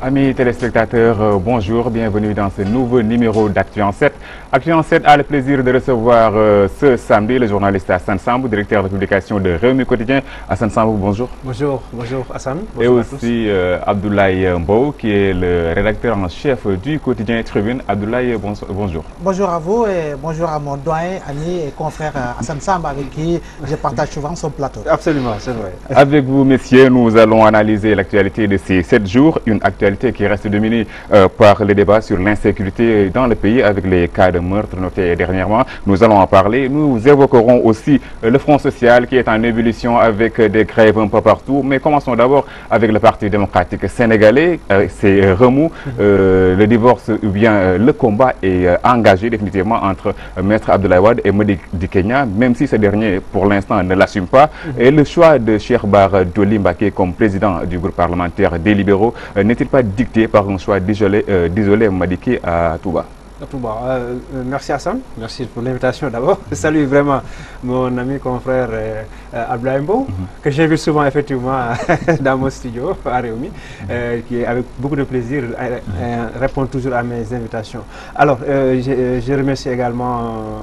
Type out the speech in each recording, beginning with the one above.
Amis téléspectateurs, bonjour, bienvenue dans ce nouveau numéro d'Actu en 7. Actu en 7 a le plaisir de recevoir ce samedi le journaliste Hassan Sambou, directeur de publication de Réumi Quotidien. Hassan Sambou, bonjour. Bonjour Hassan. Bonjour. Et aussi Abdoulaye Mbow, qui est le rédacteur en chef du quotidien Tribune. Abdoulaye, bonjour. Bonjour à vous et bonjour à mon doyen, ami et confrère Hassan Sambou, avec qui je partage souvent son plateau. Absolument, c'est vrai. Avec vous, messieurs, nous allons analyser l'actualité de ces 7 jours, une actualité qui reste dominée par les débats sur l'insécurité dans le pays avec les cas de meurtre notés dernièrement. Nous allons en parler. Nous évoquerons aussi le Front social qui est en ébullition avec des grèves un peu partout. Mais commençons d'abord avec le Parti démocratique sénégalais. C'est remous. Le divorce ou bien le combat est engagé définitivement entre Maître Abdoulaye Wade et Madické Kenya, même si ce dernier pour l'instant ne l'assume pas. Et le choix de Cheikh Bara Dolly Mbacké comme président du groupe parlementaire des libéraux n'est-il pas dicté par un choix d'isoler Madické à Touba? Merci Hassan, merci pour l'invitation d'abord. Salut vraiment mon ami confrère Abdoulaye Mbow, que j'ai vu souvent effectivement dans mon studio à Réumi, qui avec beaucoup de plaisir répond toujours à mes invitations. Alors je remercie également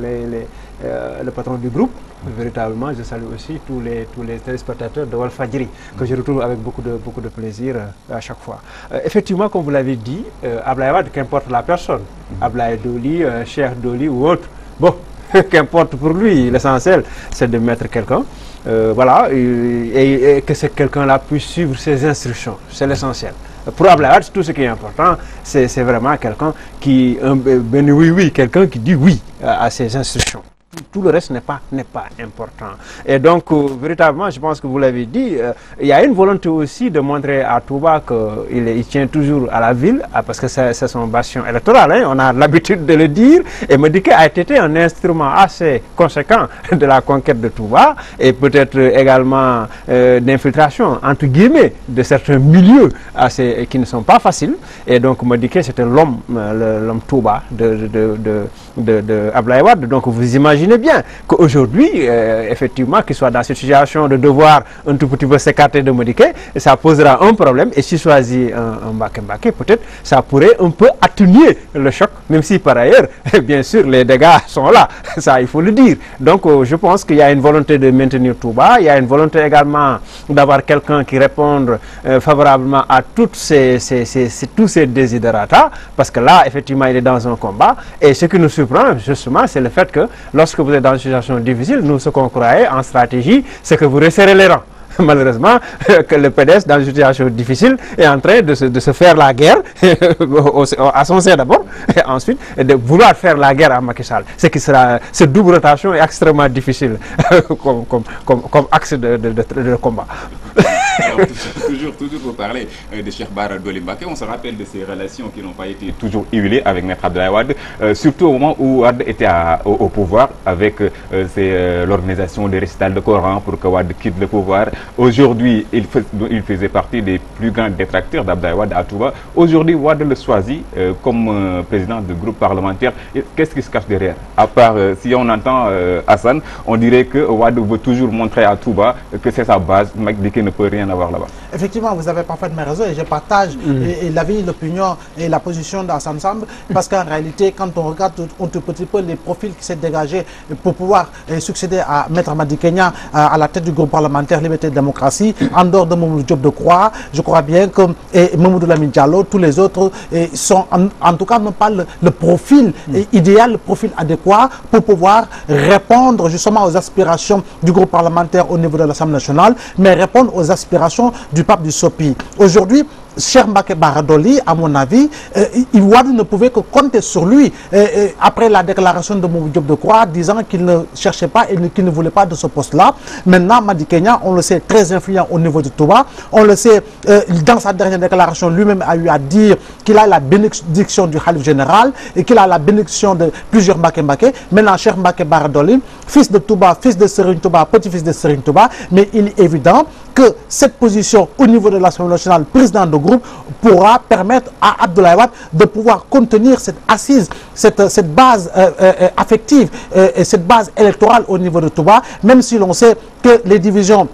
le patron du groupe. Véritablement, je salue aussi tous les téléspectateurs de Walfadjri que je retrouve avec beaucoup de plaisir à chaque fois. Effectivement, comme vous l'avez dit, Abdoulaye Wade, qu'importe la personne, Abdoulaye Dolly, Cheikh Dolly ou autre, bon, qu'importe pour lui, l'essentiel, c'est de mettre quelqu'un, voilà, et que ce quelqu'un-là puisse suivre ses instructions, c'est l'essentiel. Pour Abdoulaye Wade, tout ce qui est important, c'est vraiment quelqu'un qui, quelqu'un qui dit oui à ses instructions. Tout le reste n'est pas important. Et donc, véritablement, je pense que vous l'avez dit, il y a une volonté aussi de montrer à Touba qu'il tient toujours à la ville, parce que c'est son bastion électoral, hein, on a l'habitude de le dire, et Madické a été un instrument assez conséquent de la conquête de Touba, et peut-être également d'infiltration, entre guillemets, de certains milieux qui ne sont pas faciles. Et donc, Madické, c'était l'homme Touba de Abdoulaye Wade. Donc, vous imaginez bien qu'aujourd'hui, effectivement, qu'il soit dans cette situation de devoir un tout petit peu s'écarter de Madické, ça posera un problème. Et s'il choisit un Mbacké, peut-être ça pourrait un peu atténuer le choc, même si par ailleurs, bien sûr, les dégâts sont là. Ça, il faut le dire. Donc, je pense qu'il y a une volonté de maintenir Touba. Il y a une volonté également d'avoir quelqu'un qui réponde favorablement à tous ces desiderata, parce que là, effectivement, il est dans un combat. Et ce qui nous surprend, justement, c'est le fait que lorsque vous êtes dans une situation difficile, nous, ce qu'on croyait en stratégie, c'est que vous resserrez les rangs. Malheureusement, que le PDS, dans une situation difficile, est en train de se faire la guerre à son sein d'abord, et ensuite de vouloir faire la guerre à Macky Sall. Cette double rotation est extrêmement difficile comme axe de combat. Alors, toujours pour parler de Cheikh Bara Dolly Mbacké, on se rappelle de ces relations qui n'ont pas été toujours huilées avec Maître Abdoulaye Wade, surtout au moment où Wade était au pouvoir, avec l'organisation des récitals de Coran pour que Wade quitte le pouvoir. Aujourd'hui, il faisait partie des plus grands détracteurs d'Abdoulaye Wade à Touba. Aujourd'hui, Wade le choisit comme président du groupe parlementaire. Qu'est-ce qui se cache derrière? À part, si on entend Hassan, on dirait que Wade veut toujours montrer à Touba que c'est sa base. Madické ne peut rien avoir là-bas. Effectivement, vous avez parfaitement raison et je partage l'avis, l'opinion et la position d'Hassan Sambou, parce qu'en réalité, quand on regarde un tout petit peu les profils qui s'est dégagés pour pouvoir succéder à Maître Madické Kenya à la tête du groupe parlementaire Liberté et Démocratie, en dehors de Mamadou Diop Decroix, je crois bien que Mamadou Lamine Diallo, tous les autres sont en tout cas n'ont pas le profil idéal, le profil adéquat pour pouvoir répondre justement aux aspirations du groupe parlementaire au niveau de l'Assemblée nationale, mais répondre aux aspirations du pape du SOPI. Aujourd'hui, Cheikh Bara Dolly, à mon avis, Wade ne pouvait que compter sur lui après la déclaration de Mamadou Diop Decroix disant qu'il ne cherchait pas et qu'il ne voulait pas de ce poste-là. Maintenant, Madické Kenya, on le sait, très influent au niveau de Touba. On le sait, dans sa dernière déclaration, lui-même a eu à dire qu'il a la bénédiction du Khalif général et qu'il a la bénédiction de plusieurs Mbacké. Maintenant, Cheikh Bara Dolly, fils de Touba, fils de Serigne Touba, petit-fils de Serigne Touba, mais il est évident que cette position au niveau de l'Assemblée nationale, président de groupe, pourra permettre à Abdoulaye Wade de pouvoir contenir cette assise, cette base affective et cette base électorale au niveau de Touba, même si l'on sait que les divisions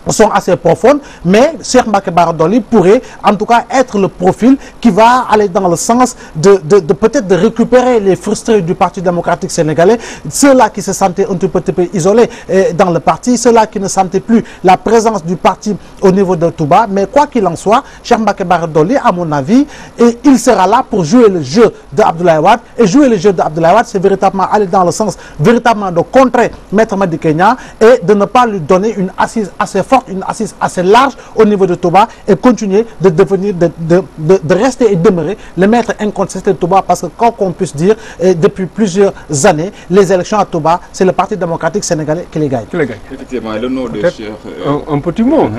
sont assez profondes, mais Cheikh Mbacké Bara Dolly pourrait en tout cas être le profil qui va aller dans le sens de peut-être de récupérer les frustrés du Parti démocratique sénégalais, ceux-là qui se sentaient un tout petit peu isolés dans le parti, ceux-là qui ne sentaient plus la présence du parti au niveau de Touba. Mais quoi qu'il en soit, Cheikh Mbacké Bara Dolly, à mon avis, il sera là pour jouer le jeu de Abdoulaye Wade. Et jouer le jeu de Abdoulaye Wade, c'est véritablement aller dans le sens véritablement de contrer Maître Madické Niang et de ne pas lui donner une assise assez forte, une assise assez large au niveau de Touba et continuer de devenir, de rester et demeurer le maître incontesté de Touba, parce que quoi qu'on puisse dire, depuis plusieurs années, les élections à Touba, c'est le Parti démocratique sénégalais qui les gagne. Effectivement, le nom de Cheikh... Un petit mot.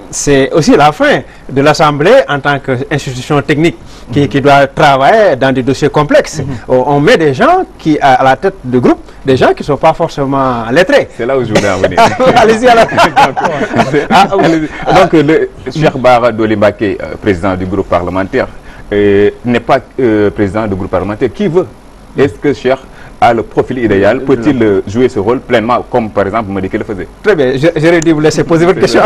C'est aussi la fin de l'Assemblée en tant qu'institution technique qui doit travailler dans des dossiers complexes. On met des gens qui, à la tête de groupe, des gens qui ne sont pas forcément lettrés. C'est là où je voulais en venir. Allez-y alors. Donc, le Cheikh Bara Dolly Mbacké, président du groupe parlementaire, n'est pas président du groupe parlementaire. Qui veut? Est-ce que Cheikh a le profil idéal? Peut-il jouer ce rôle pleinement, comme par exemple Madické le faisait? Très bien, j'aurais dû vous laisser poser votre question.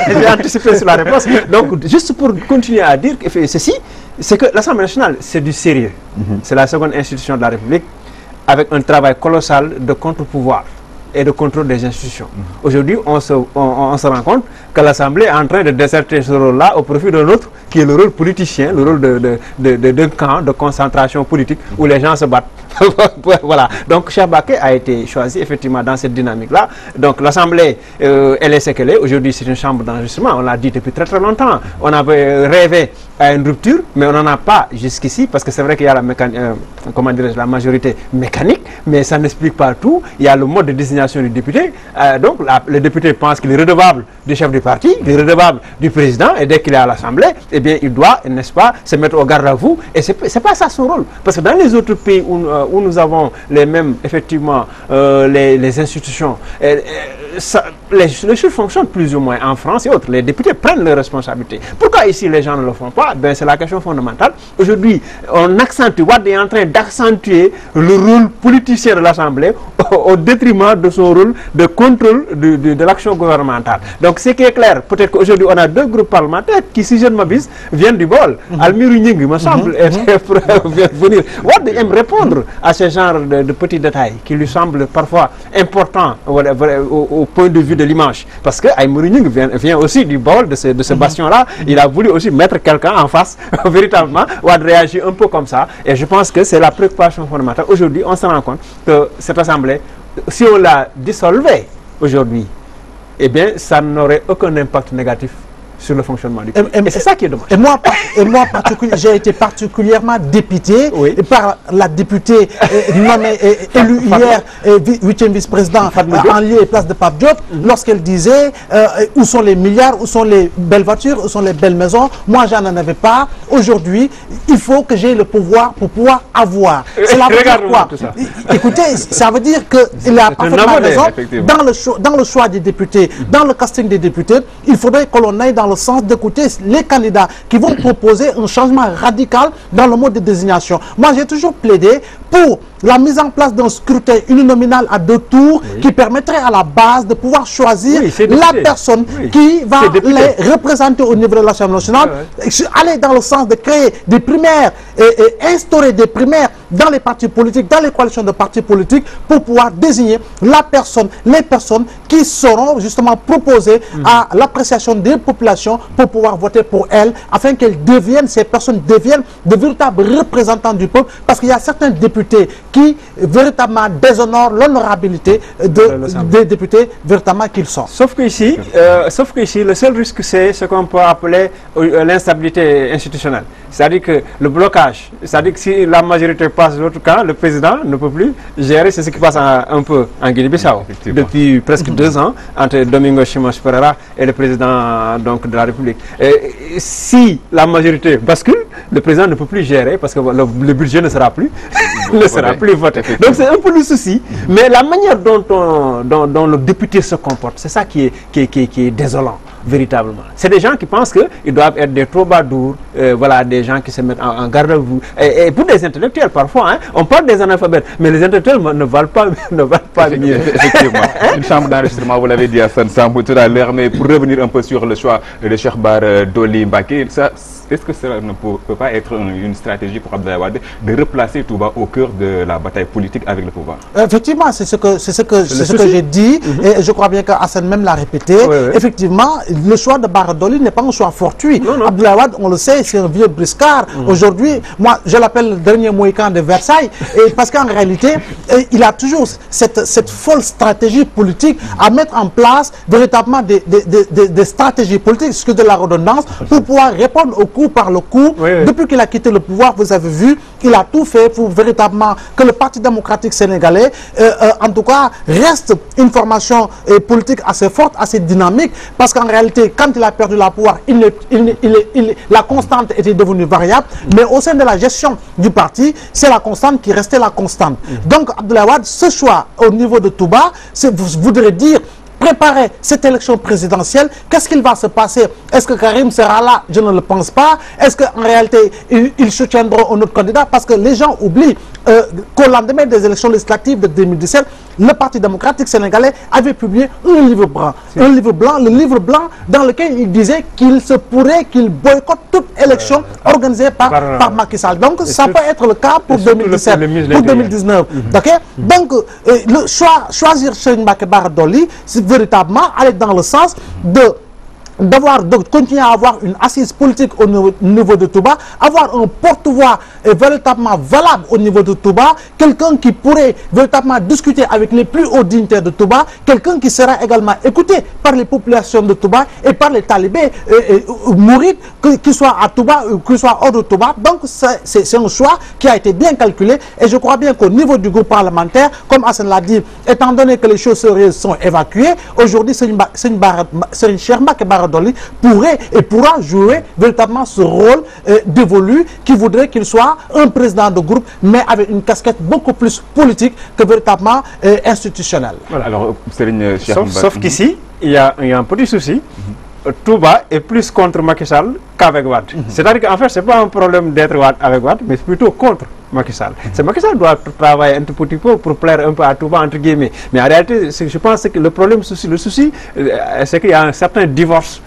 J'ai anticipé sur la réponse. Donc, juste pour continuer à dire que ceci, c'est que l'Assemblée nationale, c'est du sérieux. C'est la seconde institution de la République, avec un travail colossal de contre-pouvoir et de contrôle des institutions. Aujourd'hui, on se rend compte que l'Assemblée est en train de déserter ce rôle-là au profit d'un autre, qui est le rôle politicien, le rôle d'un camp de concentration politique où les gens se battent. Voilà. Donc, Cheikh Mbacké a été choisi effectivement dans cette dynamique-là. Donc, l'Assemblée, elle est ce qu'elle est. Aujourd'hui, c'est une chambre d'enregistrement. On l'a dit depuis très très longtemps. On avait rêvé à une rupture, mais on n'en a pas jusqu'ici, parce que c'est vrai qu'il y a la majorité mécanique, mais ça n'explique pas tout. Il y a le mode de désignation du député. Donc, le député pense qu'il est redevable du chef du parti, il est redevable du président, et dès qu'il est à l'Assemblée, eh bien, il doit, n'est-ce pas, se mettre au garde à vous. Et c'est pas ça son rôle. Parce que dans les autres pays où nous avons les mêmes, effectivement, les institutions, les choses fonctionnent plus ou moins en France et autres. Les députés prennent leurs responsabilités. Pourquoi ici les gens ne le font pas? Ben, c'est la question fondamentale. Aujourd'hui, on accentue, Wade est en train d'accentuer le rôle politicien de l'Assemblée au détriment de son rôle de contrôle de l'action gouvernementale. Donc, ce qui est clair, peut-être qu'aujourd'hui, on a deux groupes parlementaires qui, si je ne m'abuse, viennent du bol. Almirou Gningue, me semble, pour venir. Wade aime répondre à ce genre de petits détails qui lui semblent parfois importants au point de vue de l'image. Parce que Almirou Gningue vient aussi du bol de ce bastion-là. Il a voulu aussi mettre quelqu'un en face, véritablement. Wade réagit un peu comme ça. Et je pense que c'est la préoccupation fondamentale. Aujourd'hui, on se rend compte que cette Assemblée, si on la dissolvait aujourd'hui, eh bien, ça n'aurait aucun impact négatif sur le fonctionnement du pays. Et c'est ça qui est dommage. Et moi j'ai été particulièrement dépité par la députée nommée élue hier, 8e vice-président en lieu et place de Pape Diop, lorsqu'elle disait où sont les milliards, où sont les belles voitures, où sont les belles maisons. Moi, j'en avais pas. Aujourd'hui, il faut que j'ai le pouvoir pour pouvoir avoir. Cela veut dire quoi? Écoutez, ça veut dire qu'il a parfaitement raison. Dans le choix des députés, dans le casting des députés, il faudrait que l'on aille dans le sens d'écouter les candidats qui vont proposer un changement radical dans le mode de désignation. Moi, j'ai toujours plaidé pour la mise en place d'un scrutin uninominal à 2 tours qui permettrait à la base de pouvoir choisir la personne qui va les représenter au niveau de l'Assemblée nationale, aller dans le sens de créer des primaires et instaurer des primaires dans les partis politiques, dans les coalitions de partis politiques, pour pouvoir désigner les personnes qui seront justement proposées à l'appréciation des populations pour pouvoir voter pour elles, afin ces personnes deviennent de véritables représentants du peuple, parce qu'il y a certains députés qui véritablement déshonorent l'honorabilité des députés véritablement qu'ils sont. Sauf que ici, le seul risque, c'est ce qu'on peut appeler l'instabilité institutionnelle. C'est-à-dire que le blocage, c'est-à-dire que si la majorité passe de l'autre camp, le président ne peut plus gérer. C'est ce qui passe un peu en Guinée-Bissau depuis presque 2 ans entre Domingos Simões Pereira et le président donc, de la République. Et si la majorité bascule, le président ne peut plus gérer parce que le budget ne sera plus, voté. Donc c'est un peu le souci. Mais la manière dont le député se comporte, c'est ça qui est désolant. véritablement. C'est des gens qui pensent qu'ils doivent être des troubadours, voilà, des gens qui se mettent en garde à vous. Et pour des intellectuels, parfois, hein, on parle des analphabètes, mais les intellectuels ne valent pas mieux. Effectivement. Une chambre d'enregistrement, vous l'avez dit à Hassan Sambou tout à l'heure, mais pour revenir un peu sur le choix de Cheikh Bara Dolly Mbacké, est-ce que cela ne peut pas être une stratégie pour Abdoulaye Wade de replacer Touba au cœur de la bataille politique avec le pouvoir? Effectivement, c'est ce que j'ai dit, et je crois bien que Hassan même l'a répété. Effectivement, le choix de Bara Dolly n'est pas un choix fortuit. Abdoulaye Wade, on le sait, c'est un vieux briscard. Aujourd'hui, moi, je l'appelle le dernier Mohican de Versailles, et parce qu'en réalité, il a toujours cette folle stratégie politique à mettre en place véritablement des stratégies politiques, ce que de la redondance, pour pouvoir répondre au coup par le coup. Depuis qu'il a quitté le pouvoir, vous avez vu, il a tout fait pour véritablement que le Parti démocratique sénégalais, en tout cas, reste une formation politique assez forte, assez dynamique, parce qu'en réalité, quand il a perdu le pouvoir, la constante était devenue variable, mais au sein de la gestion du parti, c'est la constante qui restait la constante. Donc, Abdoulaye Wade, ce choix au niveau de Touba, voudrait dire préparer cette élection présidentielle. Qu'est-ce qu'il va se passer? Est-ce que Karim sera là? Je ne le pense pas. Est-ce qu'en réalité, ils soutiendront un autre candidat? Parce que les gens oublient qu'au lendemain des élections législatives de 2017, le Parti démocratique sénégalais avait publié un livre blanc. Le livre blanc dans lequel il disait qu'il se pourrait qu'il boycotte toute élection organisée par Macky Sall. Donc, ça peut être le cas pour 2017, pour 2019. Donc, choisir Serigne Mbacké Bara Dolly, c'est véritablement aller dans le sens de continuer à avoir une assise politique au niveau de Touba, avoir un porte-voix véritablement valable au niveau de Touba, quelqu'un qui pourrait véritablement discuter avec les plus hauts dignitaires de Touba, quelqu'un qui sera également écouté par les populations de Touba et par les talibés mourides, qu'ils soient à Touba ou qu'ils soient hors de Touba. Donc c'est un choix qui a été bien calculé, et je crois bien qu'au niveau du groupe parlementaire, comme Hassan l'a dit, étant donné que les choses sérieuses sont évacuées, aujourd'hui Serigne Cheikh Mbacké Bara Dolly pourrait et pourra jouer véritablement ce rôle dévolu, qui voudrait qu'il soit un président de groupe, mais avec une casquette beaucoup plus politique que véritablement institutionnelle. Voilà. Alors, Serigne Cheikh Mbacké, sauf qu'ici, il y a un petit souci. Touba est plus contre Macky Sall qu'avec Wade. C'est-à-dire qu'en fait, ce n'est pas un problème d'être avec Wade, mais c'est plutôt contre Macky Sall. Macky Sall doit travailler un tout petit peu pour plaire un peu à Touba, entre guillemets. Mais en réalité, je pense que le problème, le souci, c'est qu'il y a un certain divorce,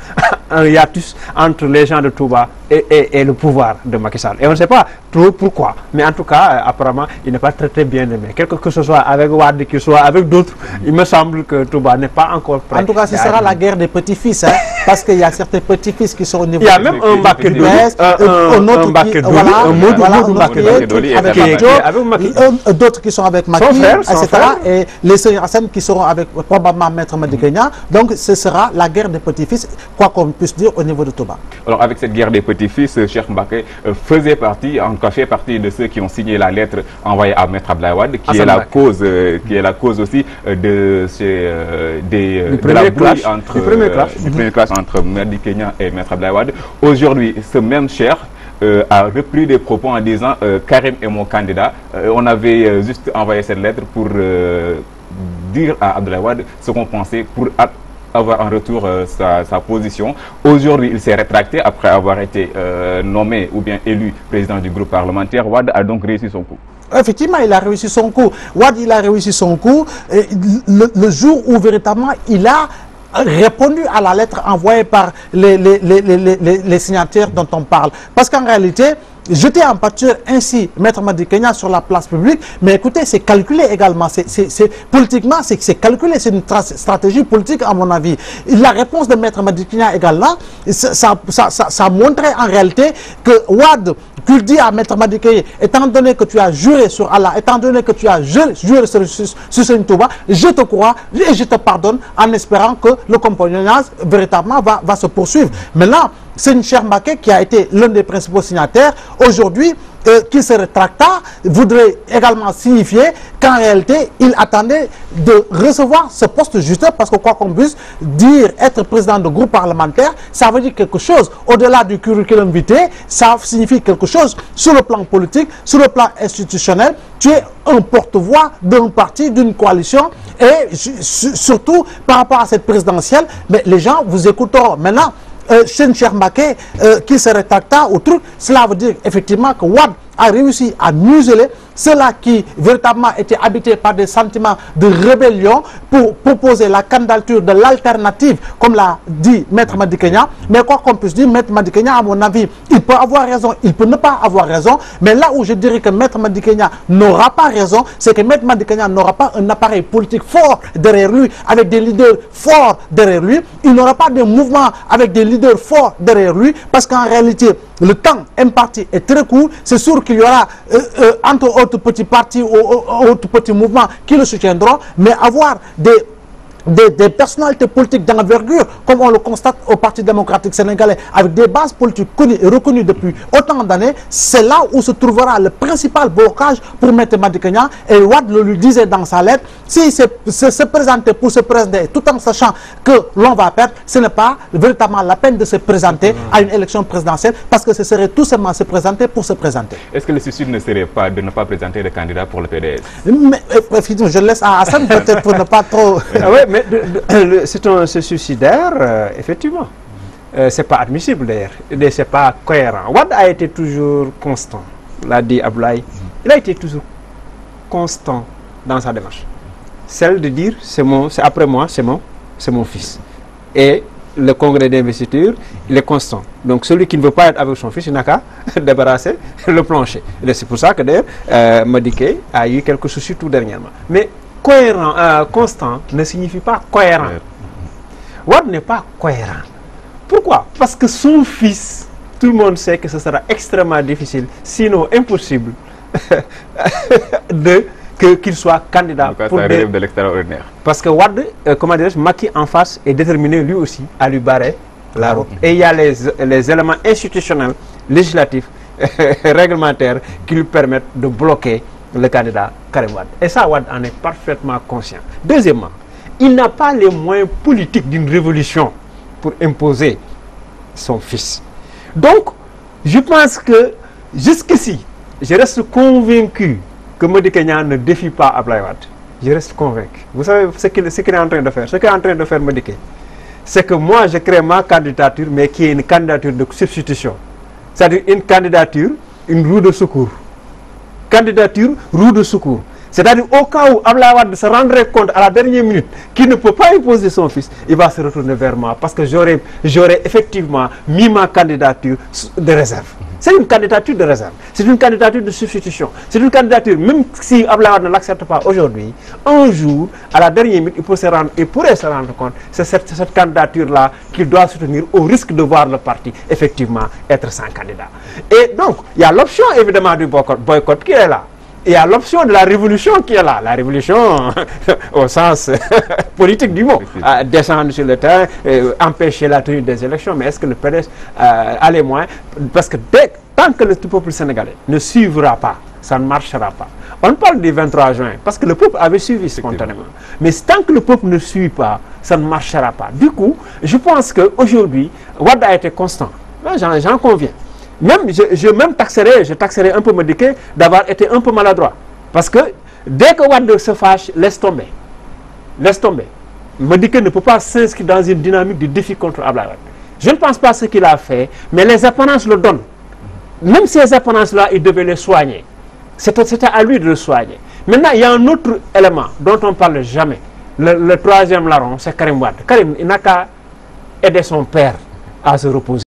un hiatus entre les gens de Touba et le pouvoir de Macky Sall. Et on ne sait pas trop pourquoi. Mais en tout cas, apparemment, il n'est pas très bien aimé. Quelque que ce soit avec Wade, qu'il soit avec d'autres, il me semble que Touba n'est pas encore prêt. En tout cas, ce sera la guerre des petits-fils, hein, parce qu'il y a certains petits-fils qui sont au niveau. Il y a même un Mbacké Dolly, un Mbacké Dolly, d'autres qui sont avec Macky, etc. Et les Serigne Hassan qui seront avec probablement Maître Madické Niang. Donc ce sera la guerre des petits-fils, quoi qu'on puisse dire au niveau de Touba. Alors avec cette guerre des petits-fils, Cheikh Mbacké fait partie de ceux qui ont signé la lettre envoyée à Maître Abdoulaye Wade, qui est la cause aussi de la brouille du premier clash entre Madické Niang et Maître Abdoulaye Wade. Aujourd'hui, ce même Cheikh a repris des propos en disant Karim est mon candidat. On avait juste envoyé cette lettre pour dire à Abdoulaye Wade ce qu'on pensait, pour avoir en retour sa position. Aujourd'hui, il s'est rétracté après avoir été nommé ou bien élu président du groupe parlementaire. Wade a donc réussi son coup. Effectivement, il a réussi son coup. Wade, il a réussi son coup le jour où véritablement il a répondu à la lettre envoyée par les signataires dont on parle. Parce qu'en réalité, jeter en pâture ainsi Maître Madické Niang sur la place publique, mais écoutez, c'est calculé également. Politiquement, c'est calculé. C'est une stratégie politique, à mon avis. La réponse de Maître Madické Niang également, ça montrait en réalité que Wade, qu'il dit à Maître Madické, étant donné que tu as juré sur Allah, étant donné que tu as juré sur Serigne Touba, je te crois et je te pardonne, en espérant que le compagnonnage véritablement va se poursuivre. Maintenant, Serigne Cheikh Mbacké, qui a été l'un des principaux signataires, aujourd'hui, qui se rétracta, voudrait également signifier qu'en réalité, il attendait de recevoir ce poste juste, parce que quoi qu'on puisse dire, être président de groupe parlementaire, ça veut dire quelque chose. Au-delà du curriculum vitae, ça signifie quelque chose sur le plan politique, sur le plan institutionnel. Tu es un porte-voix d'un parti, d'une coalition, et surtout par rapport à cette présidentielle, mais les gens vous écouteront. Maintenant, Serigne Cheikh Mbacké qui se rétracta au truc, cela veut dire effectivement que Wade a réussi à museler ceux-là qui véritablement étaient habités par des sentiments de rébellion pour proposer la candidature de l'alternative, comme l'a dit Maître Madické Niang. Mais quoi qu'on puisse dire, Maître Madické Niang, à mon avis, il peut avoir raison, il peut ne pas avoir raison, mais là où je dirais que Maître Madické Niang n'aura pas raison, c'est que Maître Madické Niang n'aura pas un appareil politique fort derrière lui, avec des leaders forts derrière lui. Il n'aura pas de mouvement avec des leaders forts derrière lui, parce qu'en réalité, le temps imparti est très court. C'est sûr qu'il y aura entre autres petits partis ou autres petits mouvements qui le soutiendront, mais avoir des personnalités politiques d'envergure, comme on le constate au Parti démocratique sénégalais, avec des bases politiques connues et reconnues depuis autant d'années, c'est là où se trouvera le principal blocage pour Maître Madické Niang. Et Wade le lui disait dans sa lettre, s'il se présenter pour se présenter, tout en sachant que l'on va perdre, ce n'est pas véritablement la peine de se présenter à une élection présidentielle, parce que ce serait tout simplement se présenter pour se présenter. Est-ce que le suicide ne serait pas de ne pas présenter de candidat pour le PDS? Mais, je laisse à Hassan peut-être pour ne pas trop... Ah ouais, mais c'est suicidaire, effectivement. C'est pas admissible d'ailleurs, c'est pas cohérent. Wade a été toujours constant, l'a dit Abdoulaye. Il a été toujours constant dans sa démarche. Celle de dire, c'est après moi, c'est mon fils. Et le congrès d'investiture, il est constant. Donc celui qui ne veut pas être avec son fils, il n'a qu'à débarrasser le plancher. C'est pour ça que d'ailleurs, Madické a eu quelques soucis tout dernièrement. Mais cohérent, constant ne signifie pas cohérent. Wade n'est pas cohérent. Pourquoi? Parce que son fils, tout le monde sait que ce sera extrêmement difficile, sinon impossible, qu'il soit candidat. Ça relève de l'extraordinaire. Parce que Wade, comment dirais-je, Macky en face est déterminé lui aussi à lui barrer la route. Et il y a les éléments institutionnels, législatifs, réglementaires qui lui permettent de bloquer le candidat Karim Wade. Et ça, Wade en est parfaitement conscient. Deuxièmement, il n'a pas les moyens politiques d'une révolution pour imposer son fils. Donc, je pense que jusqu'ici, je reste convaincu que Madické Niang ne défie pas Abdoulaye Wade. Je reste convaincu. Vous savez ce qu'il est en train de faire? Ce qu'il est en train de faire Madické, c'est que moi, je crée ma candidature, mais qui est une candidature de substitution. C'est-à-dire une candidature, une roue de secours. Candidature, roue de secours. C'est-à-dire au cas où Abdoulaye Wade se rendrait compte à la dernière minute qu'il ne peut pas imposer son fils, il va se retourner vers moi parce que j'aurais effectivement mis ma candidature de réserve. C'est une candidature de réserve, c'est une candidature de substitution, c'est une candidature, même si Abdoulaye Wade ne l'accepte pas aujourd'hui, un jour, à la dernière minute, il pourrait se rendre compte, c'est cette candidature-là qu'il doit soutenir au risque de voir le parti effectivement être sans candidat. Et donc, il y a l'option évidemment du boycott qui est là. Il y a l'option de la révolution qui est là, la révolution au sens politique du mot, descendre sur le terrain, empêcher la tenue des élections, mais est-ce que le PDS a les moyens? Parce que tant que le peuple sénégalais ne suivra pas, ça ne marchera pas. On parle du 23 juin, parce que le peuple avait suivi spontanément. Mais tant que le peuple ne suit pas, ça ne marchera pas. Du coup, je pense qu'aujourd'hui, Wade a été constant. J'en conviens. Même, je taxerais un peu Madické d'avoir été un peu maladroit. Parce que dès que Wade se fâche, laisse tomber. Laisse tomber. Madické ne peut pas s'inscrire dans une dynamique de défi contre Abdoulaye Wade. Je ne pense pas ce qu'il a fait, mais les apparences le donnent. Même ces apparences-là, il devait les soigner. C'était à lui de le soigner. Maintenant, il y a un autre élément dont on ne parle jamais. Le troisième larron, c'est Karim Wade. Karim, il n'a qu'à aider son père à se reposer.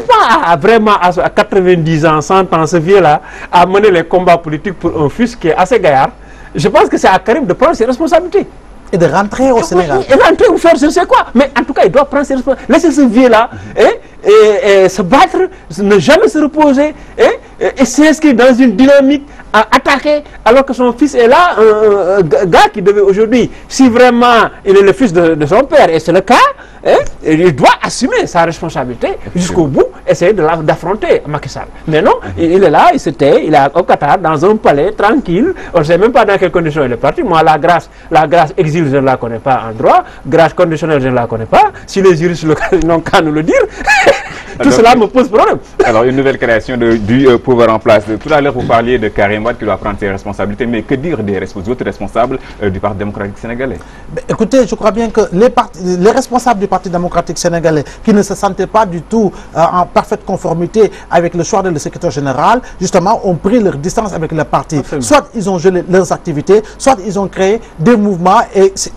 Pas vraiment à 90 ans, 100 ans, ce vieux-là, à mener les combats politiques pour un fils qui est assez gaillard. Je pense que c'est à Karim de prendre ses responsabilités. Et de rentrer au Sénégal. Et rentrer ou faire je ne sais quoi. Mais en tout cas, il doit prendre ses responsabilités. Laisser ce vieux-là et se battre, ne jamais se reposer. et s'inscrit dans une dynamique à attaquer alors que son fils est là, un gars qui devait aujourd'hui, si vraiment il est le fils de son père, et c'est le cas, hein, il doit assumer sa responsabilité jusqu'au bout, essayer d'affronter Macky Sall. Mais non, il est là, il se tait, il est au Qatar, dans un palais, tranquille, on ne sait même pas dans quelles conditions il est parti. Moi, la grâce exil, je ne la connais pas en droit, grâce conditionnelle, je ne la connais pas. Si les juristes n'ont qu'à nous le dire, tout cela me pose problème. Alors, une nouvelle création du pouvoir en place. Tout à l'heure, vous parliez de Karim Wade qui doit prendre ses responsabilités, mais que dire des autres responsables du Parti démocratique sénégalais? Écoutez, je crois bien que les responsables du Parti démocratique sénégalais qui ne se sentaient pas du tout en parfaite conformité avec le choix de le secrétaire général, justement, ont pris leur distance avec le parti. Absolument. Soit ils ont gelé leurs activités, soit ils ont créé des mouvements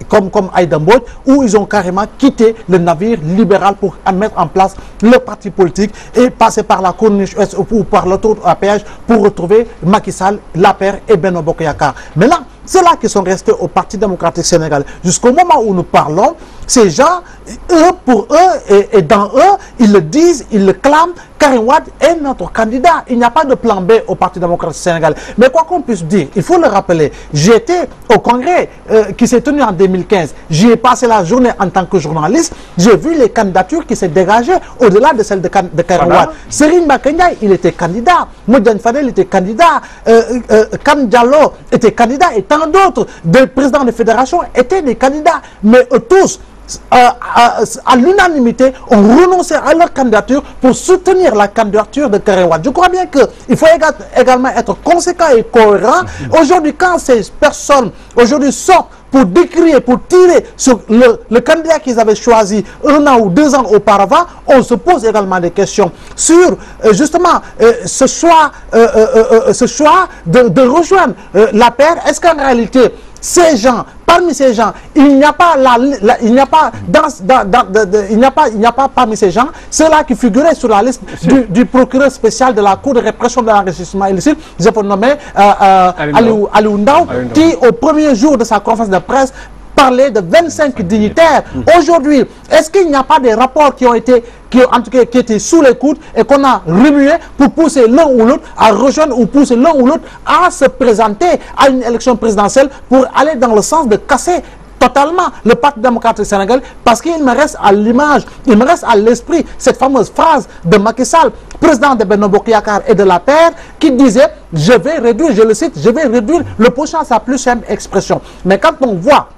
comme Aïda Mbodj, où ils ont carrément quitté le navire libéral pour mettre en place le parti politique et passer par la Corniche Ouest ou par l'autoroute à péage pour retrouver Macky Sall, l'APR et Benno Bokk Yakaar. Maintenant, ceux-là qui sont restés au Parti démocratique sénégalais, jusqu'au moment où nous parlons, ces gens, eux, pour eux et dans eux, ils le disent, ils le clament, Karim Wade est notre candidat. Il n'y a pas de plan B au Parti démocratique sénégalais. Mais quoi qu'on puisse dire, il faut le rappeler, j'étais au congrès qui s'est tenu en 2015. J'y ai passé la journée en tant que journaliste. J'ai vu les candidatures qui s'est dégagées au-delà de celles de Karim Wade. Serigne Mbacké Ndiaye, il était candidat. Modiane Fadel était candidat. Kane Diallo était candidat. Et tant d'autres, des présidents de fédération étaient des candidats. Mais eux tous, à l'unanimité, ont renoncé à leur candidature pour soutenir la candidature de Karim Wade. Je crois bien qu'il faut également être conséquent et cohérent. Aujourd'hui, quand ces personnes sortent pour décrire, pour tirer sur le candidat qu'ils avaient choisi 1 an ou 2 ans auparavant, on se pose également des questions sur justement ce choix de rejoindre la paire. Est-ce qu'en réalité, ces gens, parmi ces gens, il n'y a pas parmi ces gens ceux-là qui figuraient sur la liste du procureur spécial de la Cour de répression de l'enrichissement illicite, je peux nommer Aliou Ndao, qui au premier jour de sa conférence de presse parlait de 25 dignitaires. Aujourd'hui, est-ce qu'il n'y a pas des rapports qui étaient sous les coudes et qu'on a remué pour pousser l'un ou l'autre à rejoindre ou pousser l'un ou l'autre à se présenter à une élection présidentielle pour aller dans le sens de casser totalement le Parti démocratique sénégalais, parce qu'il me reste à l'image, il me reste à l'esprit cette fameuse phrase de Macky Sall, président de Benno Bokk Yakaar et de l'APR, qui disait, je vais réduire, je le cite, je vais réduire le prochain à sa plus simple expression. Mais quand on voit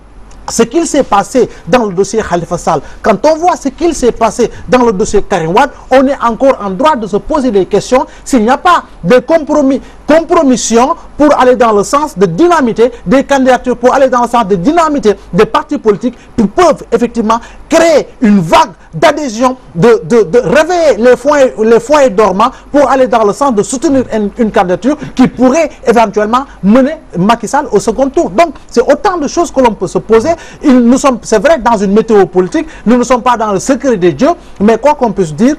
ce qu'il s'est passé dans le dossier Khalifa Sall, quand on voit ce qu'il s'est passé dans le dossier Karim Wade, on est encore en droit de se poser des questions s'il n'y a pas de compromission pour aller dans le sens de dynamiter des candidatures, pour aller dans le sens de dynamiter des partis politiques qui peuvent effectivement créer une vague d'adhésion, de réveiller les foyers dormants pour aller dans le sens de soutenir une candidature qui pourrait éventuellement mener Macky Sall au second tour. Donc, c'est autant de choses que l'on peut se poser. Nous sommes, c'est vrai, dans une météo politique, nous ne sommes pas dans le secret des dieux, mais quoi qu'on puisse dire,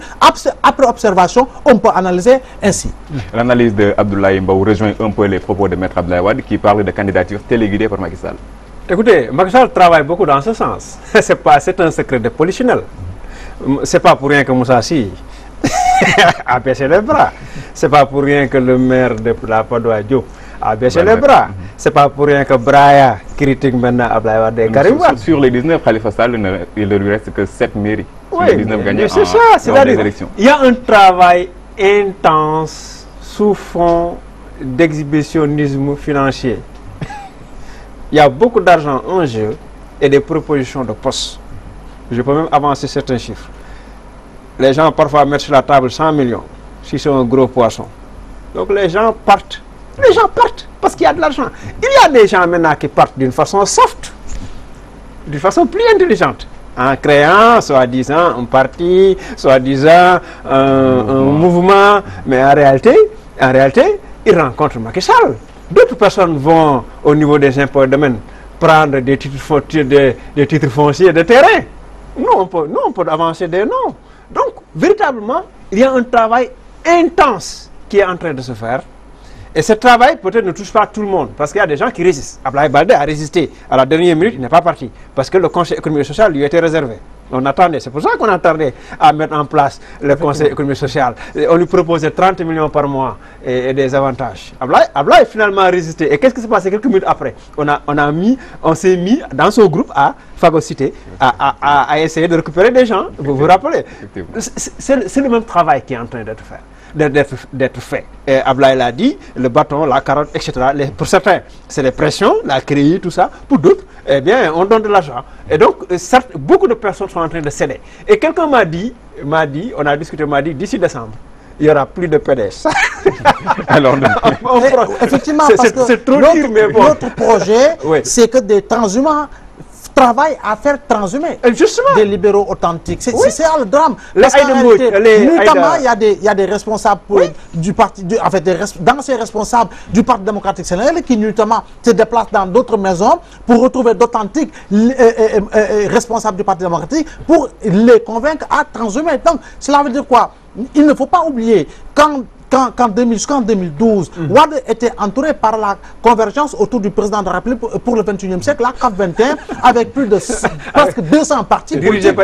après observation, on peut analyser ainsi. L'analyse de Abdoulaye Mbow rejoint un peu les propos de Maître Abdoulaye Wade qui parle de candidature téléguidée par Macky Sall. Écoutez, Macky Sall travaille beaucoup dans ce sens. C'est un secret de polichinelle. C'est pas pour rien que Moussa Sy a baissé les bras. C'est pas pour rien que le maire de la Padoua Diop a baissé les bras. C'est pas pour rien que Braya critique maintenant Abdoulaye Wade et Karim Wade. Sur les 19, Khalifa Sall, il ne lui reste que 7 mairies. Oui, les 19 gagnés c'est ça, c'est-à-dire il y a un travail intense sous fond d'exhibitionnisme financier. Il y a beaucoup d'argent en jeu et des propositions de postes. Je peux même avancer certains chiffres. Les gens parfois mettent sur la table 100 millions si c'est un gros poisson. Donc les gens partent. Les gens partent parce qu'il y a de l'argent. Il y a des gens maintenant qui partent d'une façon soft, d'une façon plus intelligente, en créant soi-disant un parti, soi-disant un mouvement. Mais en réalité, ils rencontrent Macky Sall. D'autres personnes vont au niveau des impôts et domaines prendre des titres fonciers de terrain. Nous, on peut avancer des noms. Donc, véritablement, il y a un travail intense qui est en train de se faire. Et ce travail peut-être ne touche pas tout le monde, parce qu'il y a des gens qui résistent. Abdoulaye Baldé a résisté. À la dernière minute, il n'est pas parti, parce que le Conseil économique et social lui était réservé. On attendait, c'est pour ça qu'on attendait à mettre en place le Conseil économique et social. Et on lui proposait 30 millions par mois et des avantages. Abdoulaye a finalement résisté. Et qu'est-ce qui s'est passé quelques minutes après? On s'est mis dans son groupe à phagocyter, à essayer de récupérer des gens. Vous vous rappelez? C'est le même travail qui est en train d'être fait. Et Abdoulaye l'a dit, le bâton, la carotte, etc. Pour certains, c'est les pressions, la CREI, tout ça. Pour d'autres, eh bien, on donne de l'argent. Et donc, certes, beaucoup de personnes sont en train de céder. Et quelqu'un m'a dit, on a discuté, m'a dit, d'ici décembre, il n'y aura plus de PDS. Alors, effectivement, parce que notre projet, oui, c'est que des transhumants travaillent à faire transhumer des libéraux authentiques. C'est le drame. Parce qu'en réalité, notamment, il y a des responsables du parti, en fait, d'anciens responsables du Parti démocratique sénégalais qui, notamment, se déplacent dans d'autres maisons pour retrouver d'authentiques responsables du Parti démocratique pour les convaincre à transhumer. Donc, cela veut dire quoi? Il ne faut pas oublier jusqu'en 2012, Wade était entouré par la convergence autour du président de la République pour le 21e siècle, la CAF 21, avec plus de presque 200 partis politiques.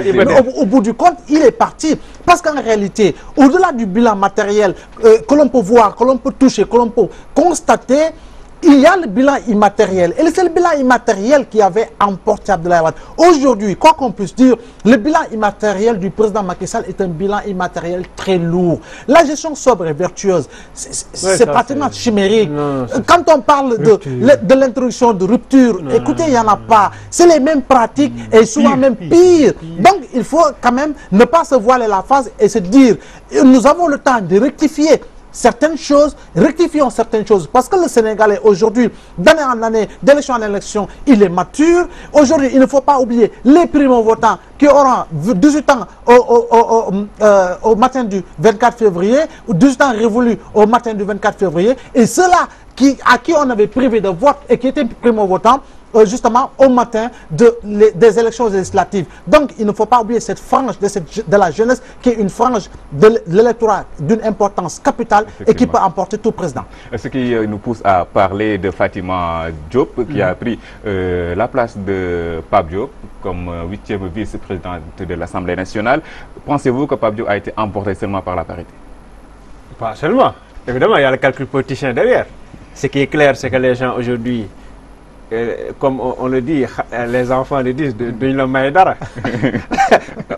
Au bout du compte, il est parti. Parce qu'en réalité, au-delà du bilan matériel que l'on peut voir, que l'on peut toucher, que l'on peut constater, il y a le bilan immatériel. Et c'est le bilan immatériel qui avait emporté Abdoulaye Wade. Aujourd'hui, quoi qu'on puisse dire, le bilan immatériel du président Macky Sall est un bilan immatériel très lourd. La gestion sobre et vertueuse, c'est pratiquement chimérique. Quand on parle de l'introduction de rupture, écoutez, il n'y en a pas. C'est les mêmes pratiques et souvent même pire. Donc, il faut quand même ne pas se voiler la face et se dire, nous avons le temps de rectifier certaines choses, rectifions certaines choses, parce que le Sénégalais aujourd'hui, d'année en année, d'élection en élection, il est mature. Aujourd'hui, il ne faut pas oublier les primo-votants qui auront 18 ans au matin du 24 février, ou 18 ans révolus au matin du 24 février, et ceux-là à qui on avait privé de vote et qui étaient primo-votants, justement au matin des élections législatives. Donc il ne faut pas oublier cette frange de la jeunesse qui est une frange de l'électorat d'une importance capitale et qui peut emporter tout président. Ce qui nous pousse à parler de Fatima Diop qui a pris la place de Pape Diop comme 8e vice-présidente de l'Assemblée nationale. Pensez-vous que Pape Diop a été emporté seulement par la parité? Pas seulement. Évidemment, il y a le calcul politicien derrière. Ce qui est clair, c'est que les gens aujourd'hui, comme on le dit, les enfants le disent, de le maïdara.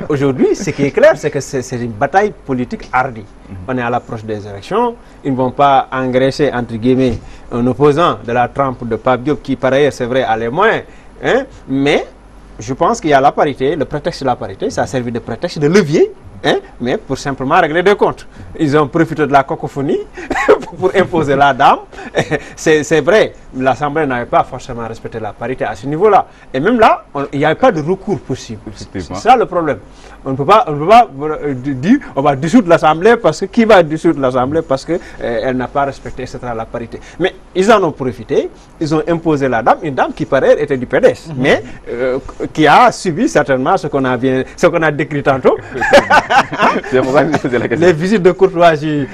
Aujourd'hui, ce qui est clair, c'est que c'est une bataille politique hardie. On est à l'approche des élections. Ils ne vont pas engraisser, entre guillemets, un opposant de la trempe de Pape Diop qui, par ailleurs, c'est vrai, a les moyens. Hein, mais je pense qu'il y a la parité, le prétexte de la parité, ça a servi de prétexte, de levier. Hein, mais pour simplement régler des comptes. Ils ont profité de la cacophonie pour imposer la dame. C'est vrai, l'Assemblée n'avait pas forcément respecté la parité à ce niveau-là. Et même là, il n'y avait pas de recours possible. C'est ça le problème. On ne peut pas dire on va dissoudre l'Assemblée parce que qui va dissoudre l'Assemblée parce qu'elle n'a pas respecté, etc., la parité. Mais ils en ont profité, ils ont imposé la dame, une dame qui par ailleurs était du PDS, mais qui a subi certainement ce qu'on a décrit tantôt. Les visites de courtoisie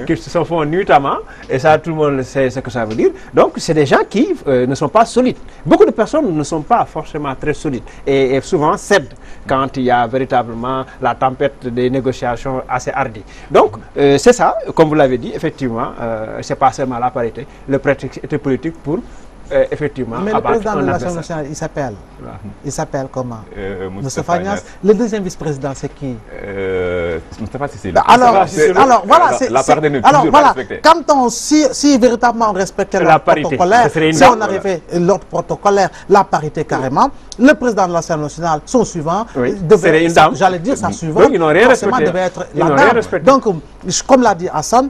qui se sont faites nuitamment, et ça tout le monde sait ce que ça veut dire. Donc c'est des gens qui ne sont pas solides. Beaucoup de personnes ne sont pas forcément très solides et souvent cèdent quand il y a véritablement la tempête des négociations assez hardies. Donc c'est ça, comme vous l'avez dit, effectivement, c'est pas seulement la parité, le prétexte était politique pour effectivement. Mais le président de l'Assemblée nationale, il s'appelle comment? Moustapha Niasse. Le deuxième vice-président, c'est qui? Moustapha Cissé. Alors voilà, quand si véritablement on respectait l'ordre protocolaire, si on arrivait l'ordre protocolaire, la parité carrément, le président de l'Assemblée nationale, son suivant, devait, j'allais dire sa suivante, forcément devait être la dame. Donc, comme l'a dit Hassan,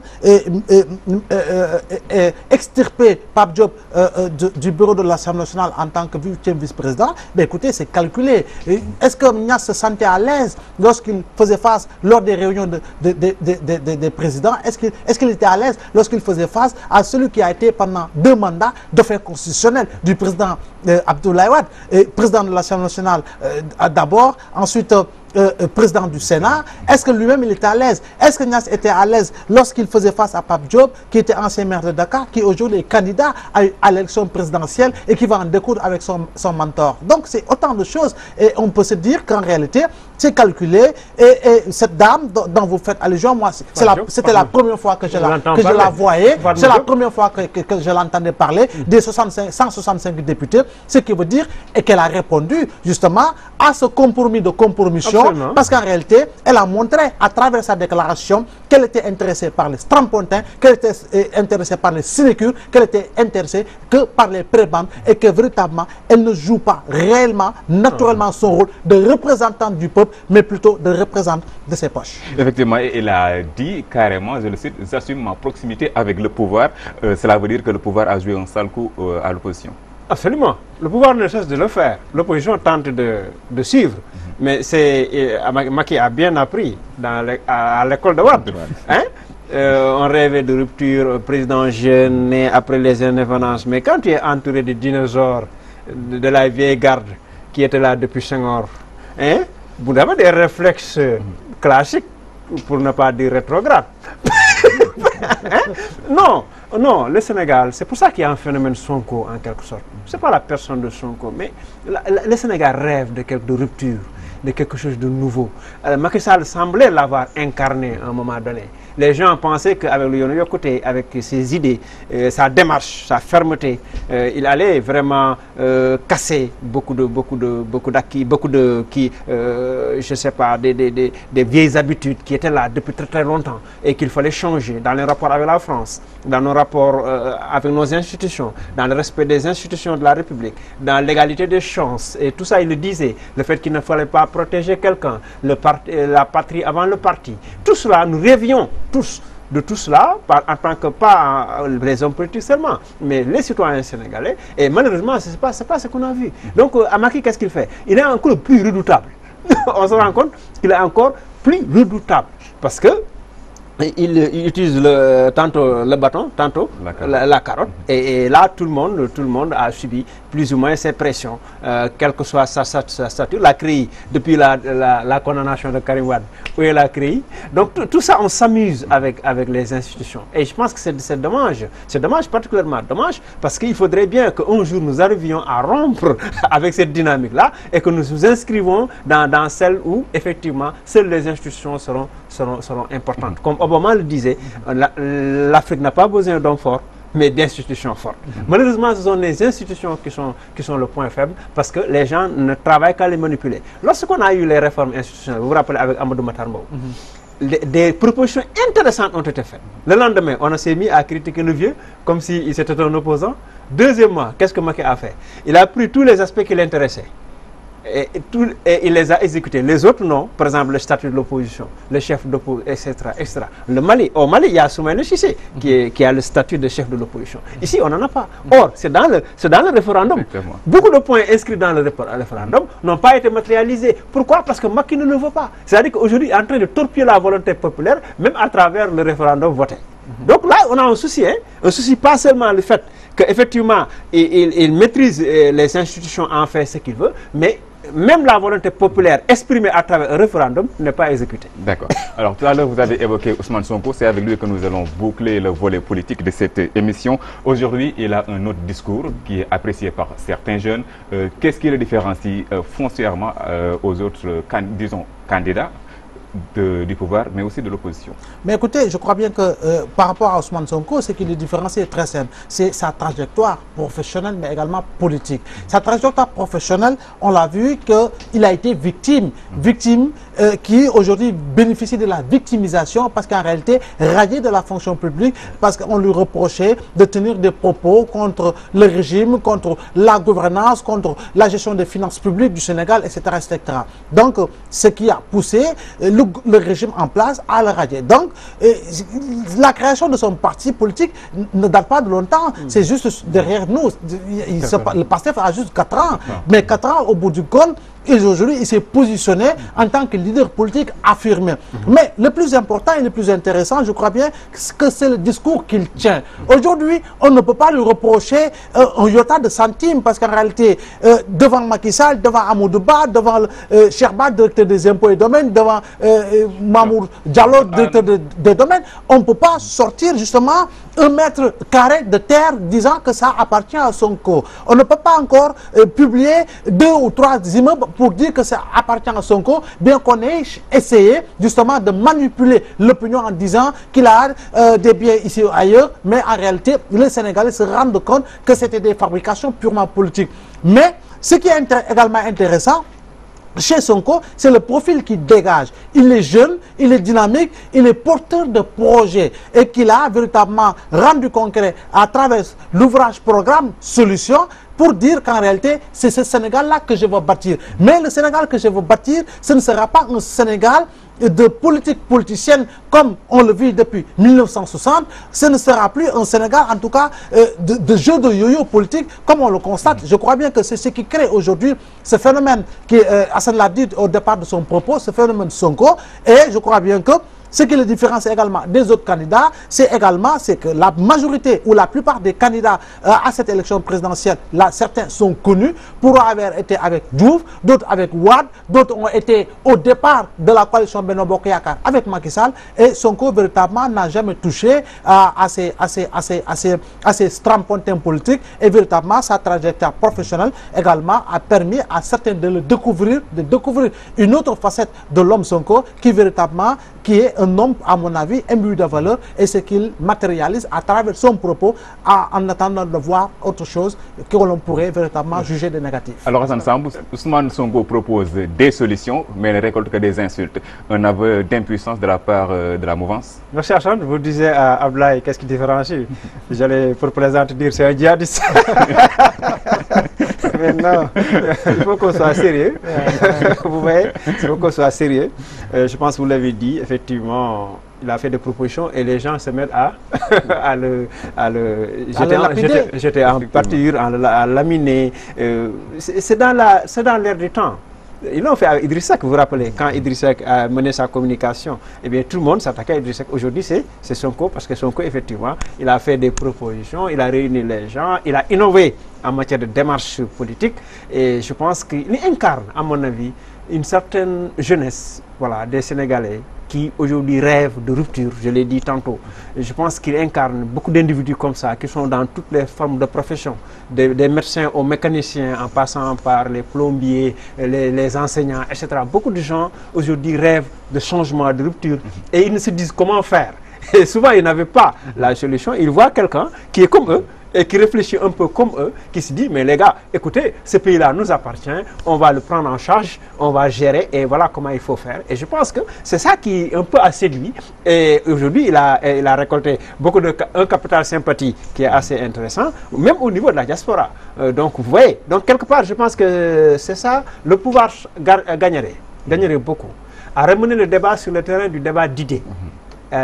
extirper Pape Diop du bureau de l'Assemblée nationale en tant que 8e vice-président, ben écoutez, c'est calculé. Est-ce que Niasse se sentait à l'aise lorsqu'il faisait face, lors des réunions des présidents, est-ce qu'il était à l'aise lorsqu'il faisait face à celui qui a été pendant 2 mandats de fait constitutionnel du président Abdoulaye Wade, président de l'Assemblée nationale d'abord, ensuite président du Sénat, est-ce que lui-même il était à l'aise? Est-ce que Niasse était à l'aise lorsqu'il faisait face à Pape Diop, qui était ancien maire de Dakar, qui aujourd'hui est candidat à l'élection présidentielle et qui va en découdre avec son mentor? Donc c'est autant de choses et on peut se dire qu'en réalité c'est calculé et cette dame dont vous faites allusion, moi c'était la première fois que je la voyais, c'est la première fois que je l'entendais parler des 165 députés, ce qui veut dire et qu'elle a répondu justement à ce compromis de compromission. Absolument. Parce qu'en réalité elle a montré à travers sa déclaration qu'elle était intéressée par les strapontins, qu'elle était intéressée par les sinécures, qu'elle était intéressée que par les prébendes et que véritablement elle ne joue pas réellement, naturellement son rôle de représentante du peuple, mais plutôt de représentante de ses poches. Effectivement, elle a dit carrément, je le cite, j'assume ma proximité avec le pouvoir. Cela veut dire que le pouvoir a joué un sale coup à l'opposition. Absolument. Le pouvoir ne cesse de le faire. L'opposition tente de suivre. Mais Macky a bien appris à l'école de Wade. Hein? On rêvait de rupture, président jeune, né après les indépendances. Mais quand tu es entouré de dinosaures, de la vieille garde qui était là depuis Senghor, hein? Vous avez des réflexes classiques, pour ne pas dire rétrogrades. Non, non, le Sénégal, c'est pour ça qu'il y a un phénomène Sonko en quelque sorte. Ce n'est pas la personne de Sonko, mais le Sénégal rêve de rupture, de quelque chose de nouveau. Macky Sall semblait l'avoir incarné à un moment donné. Les gens pensaient qu'avec le Yono côté, avec ses idées, sa démarche, sa fermeté, il allait vraiment casser beaucoup d'acquis, je sais pas, des vieilles habitudes qui étaient là depuis très très longtemps et qu'il fallait changer dans les rapports avec la France, dans nos rapports avec nos institutions, dans le respect des institutions de la République, dans l'égalité des chances. Et tout ça, il le disait. Le fait qu'il ne fallait pas protéger quelqu'un, la patrie avant le parti. Tout cela, nous rêvions tous de tout cela, en tant que pas les hommes politiques seulement, mais les citoyens sénégalais. Et malheureusement, ce n'est pas ce qu'on a vu. Donc, Macky, qu'est-ce qu'il fait? Il est encore plus redoutable. On se rend compte qu'il est encore plus redoutable. Parce que il utilise tantôt le bâton, tantôt la carotte. Et là, tout le monde a subi plus ou moins ces pressions, quelle que soit sa stature. La CREI, depuis la condamnation de Karim Wade, où elle a créé. Donc tout ça, on s'amuse avec les institutions. Et je pense que c'est dommage. C'est dommage, particulièrement dommage, parce qu'il faudrait bien qu'un jour nous arrivions à rompre avec cette dynamique-là et que nous nous inscrivons dans celle où, effectivement, seules les institutions seront importantes. Comme Obama le disait, l'Afrique n'a pas besoin d'hommes forts, mais d'institutions fortes. Malheureusement, ce sont les institutions qui sont le point faible parce que les gens ne travaillent qu'à les manipuler. Lorsqu'on a eu les réformes institutionnelles, vous vous rappelez avec Amadou Matar Mbow, des propositions intéressantes ont été faites. Le lendemain, on s'est mis à critiquer le vieux comme si c'était un opposant. Deuxièmement, qu'est-ce que Macky a fait? Il a pris tous les aspects qui l'intéressaient. Et il les a exécutés. Les autres non, par exemple le statut de l'opposition, le chef d'opposition, etc. Le Mali, au Mali, il y a Soumaïla Cissé qui a le statut de chef de l'opposition. Ici, on n'en a pas. Or, c'est dans le référendum. Beaucoup de points inscrits dans le référendum n'ont pas été matérialisés. Pourquoi? Parce que Macky ne le veut pas. C'est-à-dire qu'aujourd'hui, il est en train de torpiller la volonté populaire, même à travers le référendum voté. Donc là, on a un souci, hein? Un souci pas seulement le fait qu'effectivement, il maîtrise les institutions en fait ce qu'il veut, mais même la volonté populaire exprimée à travers un référendum n'est pas exécutée. D'accord. Alors tout à l'heure, vous avez évoqué Ousmane Sonko. C'est avec lui que nous allons boucler le volet politique de cette émission. Aujourd'hui, il a un autre discours qui est apprécié par certains jeunes. Qu'est-ce qui le différencie foncièrement aux autres, disons, candidats du pouvoir, mais aussi de l'opposition? Mais écoutez, je crois bien que par rapport à Ousmane Sonko, ce qui le différencie est très simple. C'est sa trajectoire professionnelle, mais également politique. Sa trajectoire professionnelle, on l'a vu qu'il a été victime qui aujourd'hui bénéficie de la victimisation parce qu'en réalité, radié de la fonction publique, parce qu'on lui reprochait de tenir des propos contre le régime, contre la gouvernance, contre la gestion des finances publiques du Sénégal, etc. etc. Donc, ce qui a poussé le régime en place à le radier. Donc, la création de son parti politique ne date pas de longtemps. C'est juste derrière nous. Le PASTEF a juste 4 ans. Mais 4 ans, au bout du compte, aujourd'hui, il s'est positionné en tant que leader politique affirmé. Mais le plus important et le plus intéressant, je crois bien, que c'est le discours qu'il tient. Aujourd'hui, on ne peut pas lui reprocher un iota de centime, parce qu'en réalité, devant Macky Sall, devant Amadou Ba, devant Sherba, directeur des impôts et domaines, devant Mamour Diallo, directeur des domaines, on ne peut pas sortir justement 1 mètre carré de terre disant que ça appartient à Sonko. On ne peut pas encore publier 2 ou 3 immeubles pour dire que ça appartient à Sonko, bien qu'on ait essayé justement de manipuler l'opinion en disant qu'il a des biens ici ou ailleurs, mais en réalité, les Sénégalais se rendent compte que c'était des fabrications purement politiques. Mais ce qui est également intéressant, chez Sonko, c'est le profil qui dégage. Il est jeune, il est dynamique, il est porteur de projets et qu'il a véritablement rendu concret à travers l'ouvrage programme Solutions pour dire qu'en réalité, c'est ce Sénégal-là que je veux bâtir. Mais le Sénégal que je veux bâtir, ce ne sera pas un Sénégal de politique politicienne comme on le vit depuis 1960, ce ne sera plus un Sénégal en tout cas de jeu de yo-yo politique comme on le constate. Je crois bien que c'est ce qui crée aujourd'hui ce phénomène qui, Hassan l'a dit au départ de son propos, ce phénomène Sonko, et je crois bien que ce qui le différencie également des autres candidats, c'est que la majorité ou la plupart des candidats à cette élection présidentielle, là, certains sont connus pour avoir été avec Diouf, d'autres avec Wade, d'autres ont été au départ de la coalition Benno Bokk Yakaar avec Macky Sall, et Sonko véritablement n'a jamais touché à ces strapontins politiques, et véritablement sa trajectoire professionnelle également a permis à certains de découvrir une autre facette de l'homme Sonko qui véritablement qui est un homme, à mon avis, imbu de valeur, et ce qu'il matérialise à travers son propos en attendant de voir autre chose que l'on pourrait véritablement juger de négatif. Alors Hassan Sambou, Ousmane Sonko propose des solutions, mais ne récolte que des insultes. Un aveu d'impuissance de la part de la mouvance. Merci Hassan, vous disiez à Ablaye, qu'est-ce qui différencie? J'allais pour présenter dire c'est un djihadiste. Mais non, il faut qu'on soit sérieux. Vous voyez, il faut qu'on soit sérieux. Je pense que vous l'avez dit, effectivement, il a fait des propositions et les gens se mettent à le jeter en pâture, à laminer. C'est dans l'air du temps. Ils l'ont fait avec Idriss Seck, vous vous rappelez, quand Idriss Seck a mené sa communication, eh bien tout le monde s'attaquait à Idriss Seck. Aujourd'hui, c'est Sonko, parce que Sonko, effectivement, il a fait des propositions, il a réuni les gens, il a innové en matière de démarche politique, et je pense qu'il incarne, à mon avis, une certaine jeunesse, voilà, des Sénégalais qui aujourd'hui rêvent de rupture, je l'ai dit tantôt. Je pense qu'il incarne beaucoup d'individus comme ça, qui sont dans toutes les formes de profession, des médecins aux mécaniciens, en passant par les plombiers, les enseignants, etc. Beaucoup de gens aujourd'hui rêvent de changement, de rupture, et ils ne se disent comment faire. Et souvent, ils n'avaient pas la solution. Ils voient quelqu'un qui est comme eux, et qui réfléchit un peu comme eux, qui se dit, mais les gars, écoutez, ce pays-là nous appartient, on va le prendre en charge, on va gérer, et voilà comment il faut faire. Et je pense que c'est ça qui un peu a séduit. Et aujourd'hui, il a récolté un capital sympathie qui est assez intéressant, même au niveau de la diaspora. Donc, vous voyez, donc quelque part, je pense que c'est ça, le pouvoir gagnerait beaucoup, à ramener le débat sur le terrain du débat d'idées.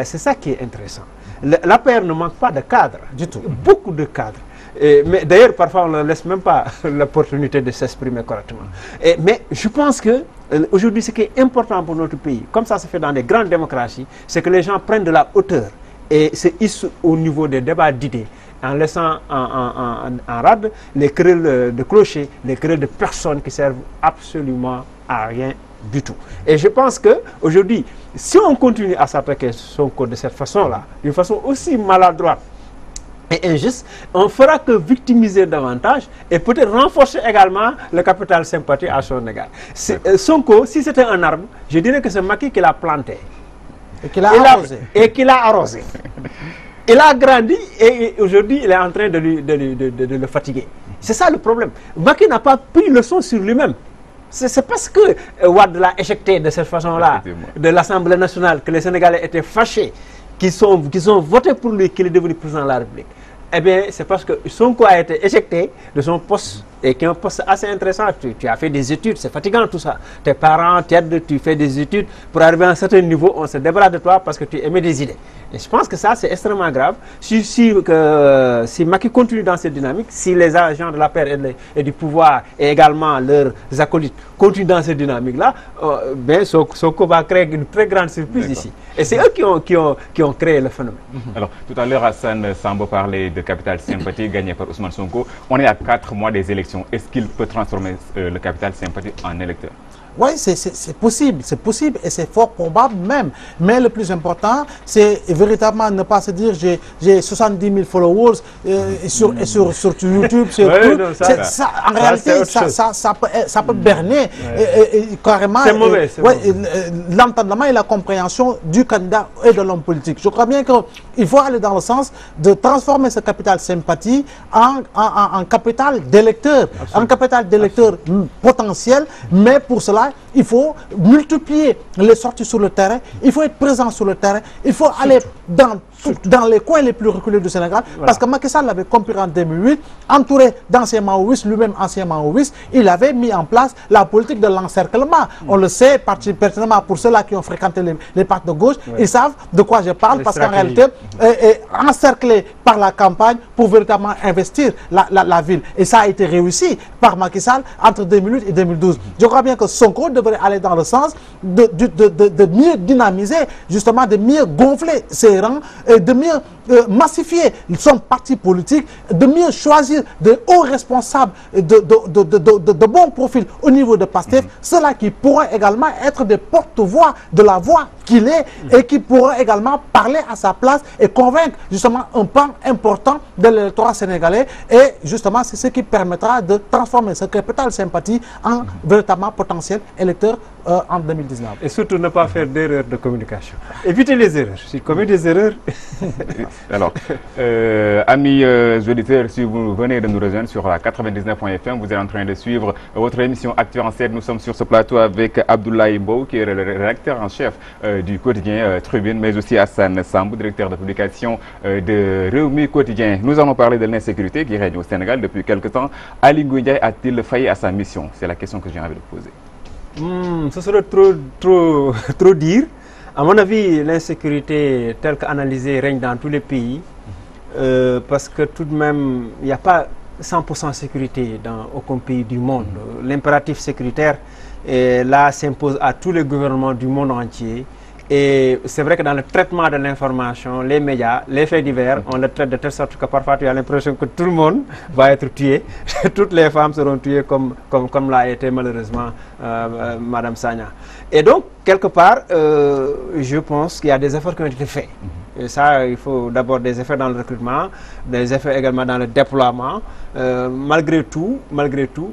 C'est ça qui est intéressant. L'APR ne manque pas de cadres, du tout. Beaucoup de cadres. Mais d'ailleurs, parfois, on ne laisse même pas l'opportunité de s'exprimer correctement. Mais je pense que aujourd'hui, ce qui est important pour notre pays, comme ça se fait dans les grandes démocraties, c'est que les gens prennent de la hauteur et se hissent au niveau des débats d'idées, en laissant en rade les querelles de clochers, les querelles de personnes qui servent absolument à rien du tout. Et je pense qu'aujourd'hui, si on continue à s'attaquer Sonko de cette façon-là, d'une façon aussi maladroite et injuste, on fera que victimiser davantage et peut-être renforcer également le capital sympathie à son égard. Sonko, si c'était un arbre, je dirais que c'est Macky qui l'a planté. Et qui l'a arrosé. Et qui l'a arrosé. Il a grandi et aujourd'hui, il est en train de le fatiguer. C'est ça le problème. Macky n'a pas pris leçon sur lui-même. C'est parce que Wade l'a éjecté de cette façon-là de l'Assemblée nationale que les Sénégalais étaient fâchés, qu'ils ont voté pour lui, qu'il est devenu président de la République. Eh bien, c'est parce que Sonko a été éjecté de son poste et qui est un poste assez intéressant. Tu as fait des études, c'est fatigant tout ça. Tes parents t'aident, tu fais des études. Pour arriver à un certain niveau, on se débarrasse de toi parce que tu émets des idées. Et je pense que ça, c'est extrêmement grave. Si Macky continue dans cette dynamique, si les agents de la paix et du pouvoir et également leurs acolytes continuent dans cette dynamique-là, Sonko va créer une très grande surprise ici. Et c'est eux qui ont créé le phénomène. Alors, tout à l'heure, Hassan Sambo parlait de capital sympathie gagné par Ousmane Sonko. On est à 4 mois des élections. Est-ce qu'il peut transformer le capital sympathie en électeur? Oui, c'est possible et c'est fort probable même. Mais le plus important, c'est véritablement ne pas se dire j'ai 70 000 followers sur YouTube, sur tout. En réalité, ça peut berner carrément l'entendement et la compréhension du candidat et de l'homme politique. Je crois bien qu'il faut aller dans le sens de transformer ce capital sympathie en capital d'électeurs, en capital d'électeurs potentiel, mais pour cela, il faut multiplier les sorties sur le terrain, il faut être présent sur le terrain, il faut aller dans les coins les plus reculés du Sénégal, parce que Macky Sall l'avait compris en 2008, entouré d'anciens maoïstes, lui-même ancien maoïste, il avait mis en place la politique de l'encerclement. On le sait pertinemment pour ceux-là qui ont fréquenté les partis de gauche, ils savent de quoi je parle, parce qu'en réalité, encerclé par la campagne pour véritablement investir la ville. Et ça a été réussi par Macky Sall entre 2008 et 2012. Je crois bien que Sonko devrait aller dans le sens de mieux dynamiser, justement de mieux gonfler ses rangs, de mieux massifier son parti politique, de mieux choisir de hauts responsables, de bons profils au niveau de PASTEF, ceux-là qui pourraient également être des porte-voix de la voix qu'il est et qui pourraient également parler à sa place et convaincre justement un pan important de l'électorat sénégalais. Et justement, c'est ce qui permettra de transformer ce capital sympathie en véritablement potentiel électeur en 2019. Et surtout ne pas faire d'erreurs de communication. Évitez les erreurs. Si commet des erreurs... Alors, amis auditeurs, si vous venez de nous rejoindre sur la 99.fm, vous êtes en train de suivre votre émission Actu en 7. Nous sommes sur ce plateau avec Abdoulaye Mbow, qui est le rédacteur en chef du quotidien Tribune, mais aussi Hassan Sambou, directeur de publication de Réumi Quotidien. Nous allons parler de l'insécurité qui règne au Sénégal depuis quelque temps. Ali Ngouille a-t-il failli à sa mission? C'est la question que j'ai envie de poser. Ce serait trop dire. À mon avis, l'insécurité telle qu'analysée règne dans tous les pays, parce que tout de même, il n'y a pas 100% sécurité dans aucun pays du monde. L'impératif sécuritaire, là, s'impose à tous les gouvernements du monde entier. Et c'est vrai que dans le traitement de l'information, les médias, les faits divers, on le traite de telle sorte que parfois tu as l'impression que tout le monde va être tué. Toutes les femmes seront tuées comme l'a été malheureusement Madame Sagna. Et donc, quelque part, je pense qu'il y a des efforts qui ont été faits. Et ça, il faut d'abord des efforts dans le recrutement, des efforts également dans le déploiement. Malgré tout,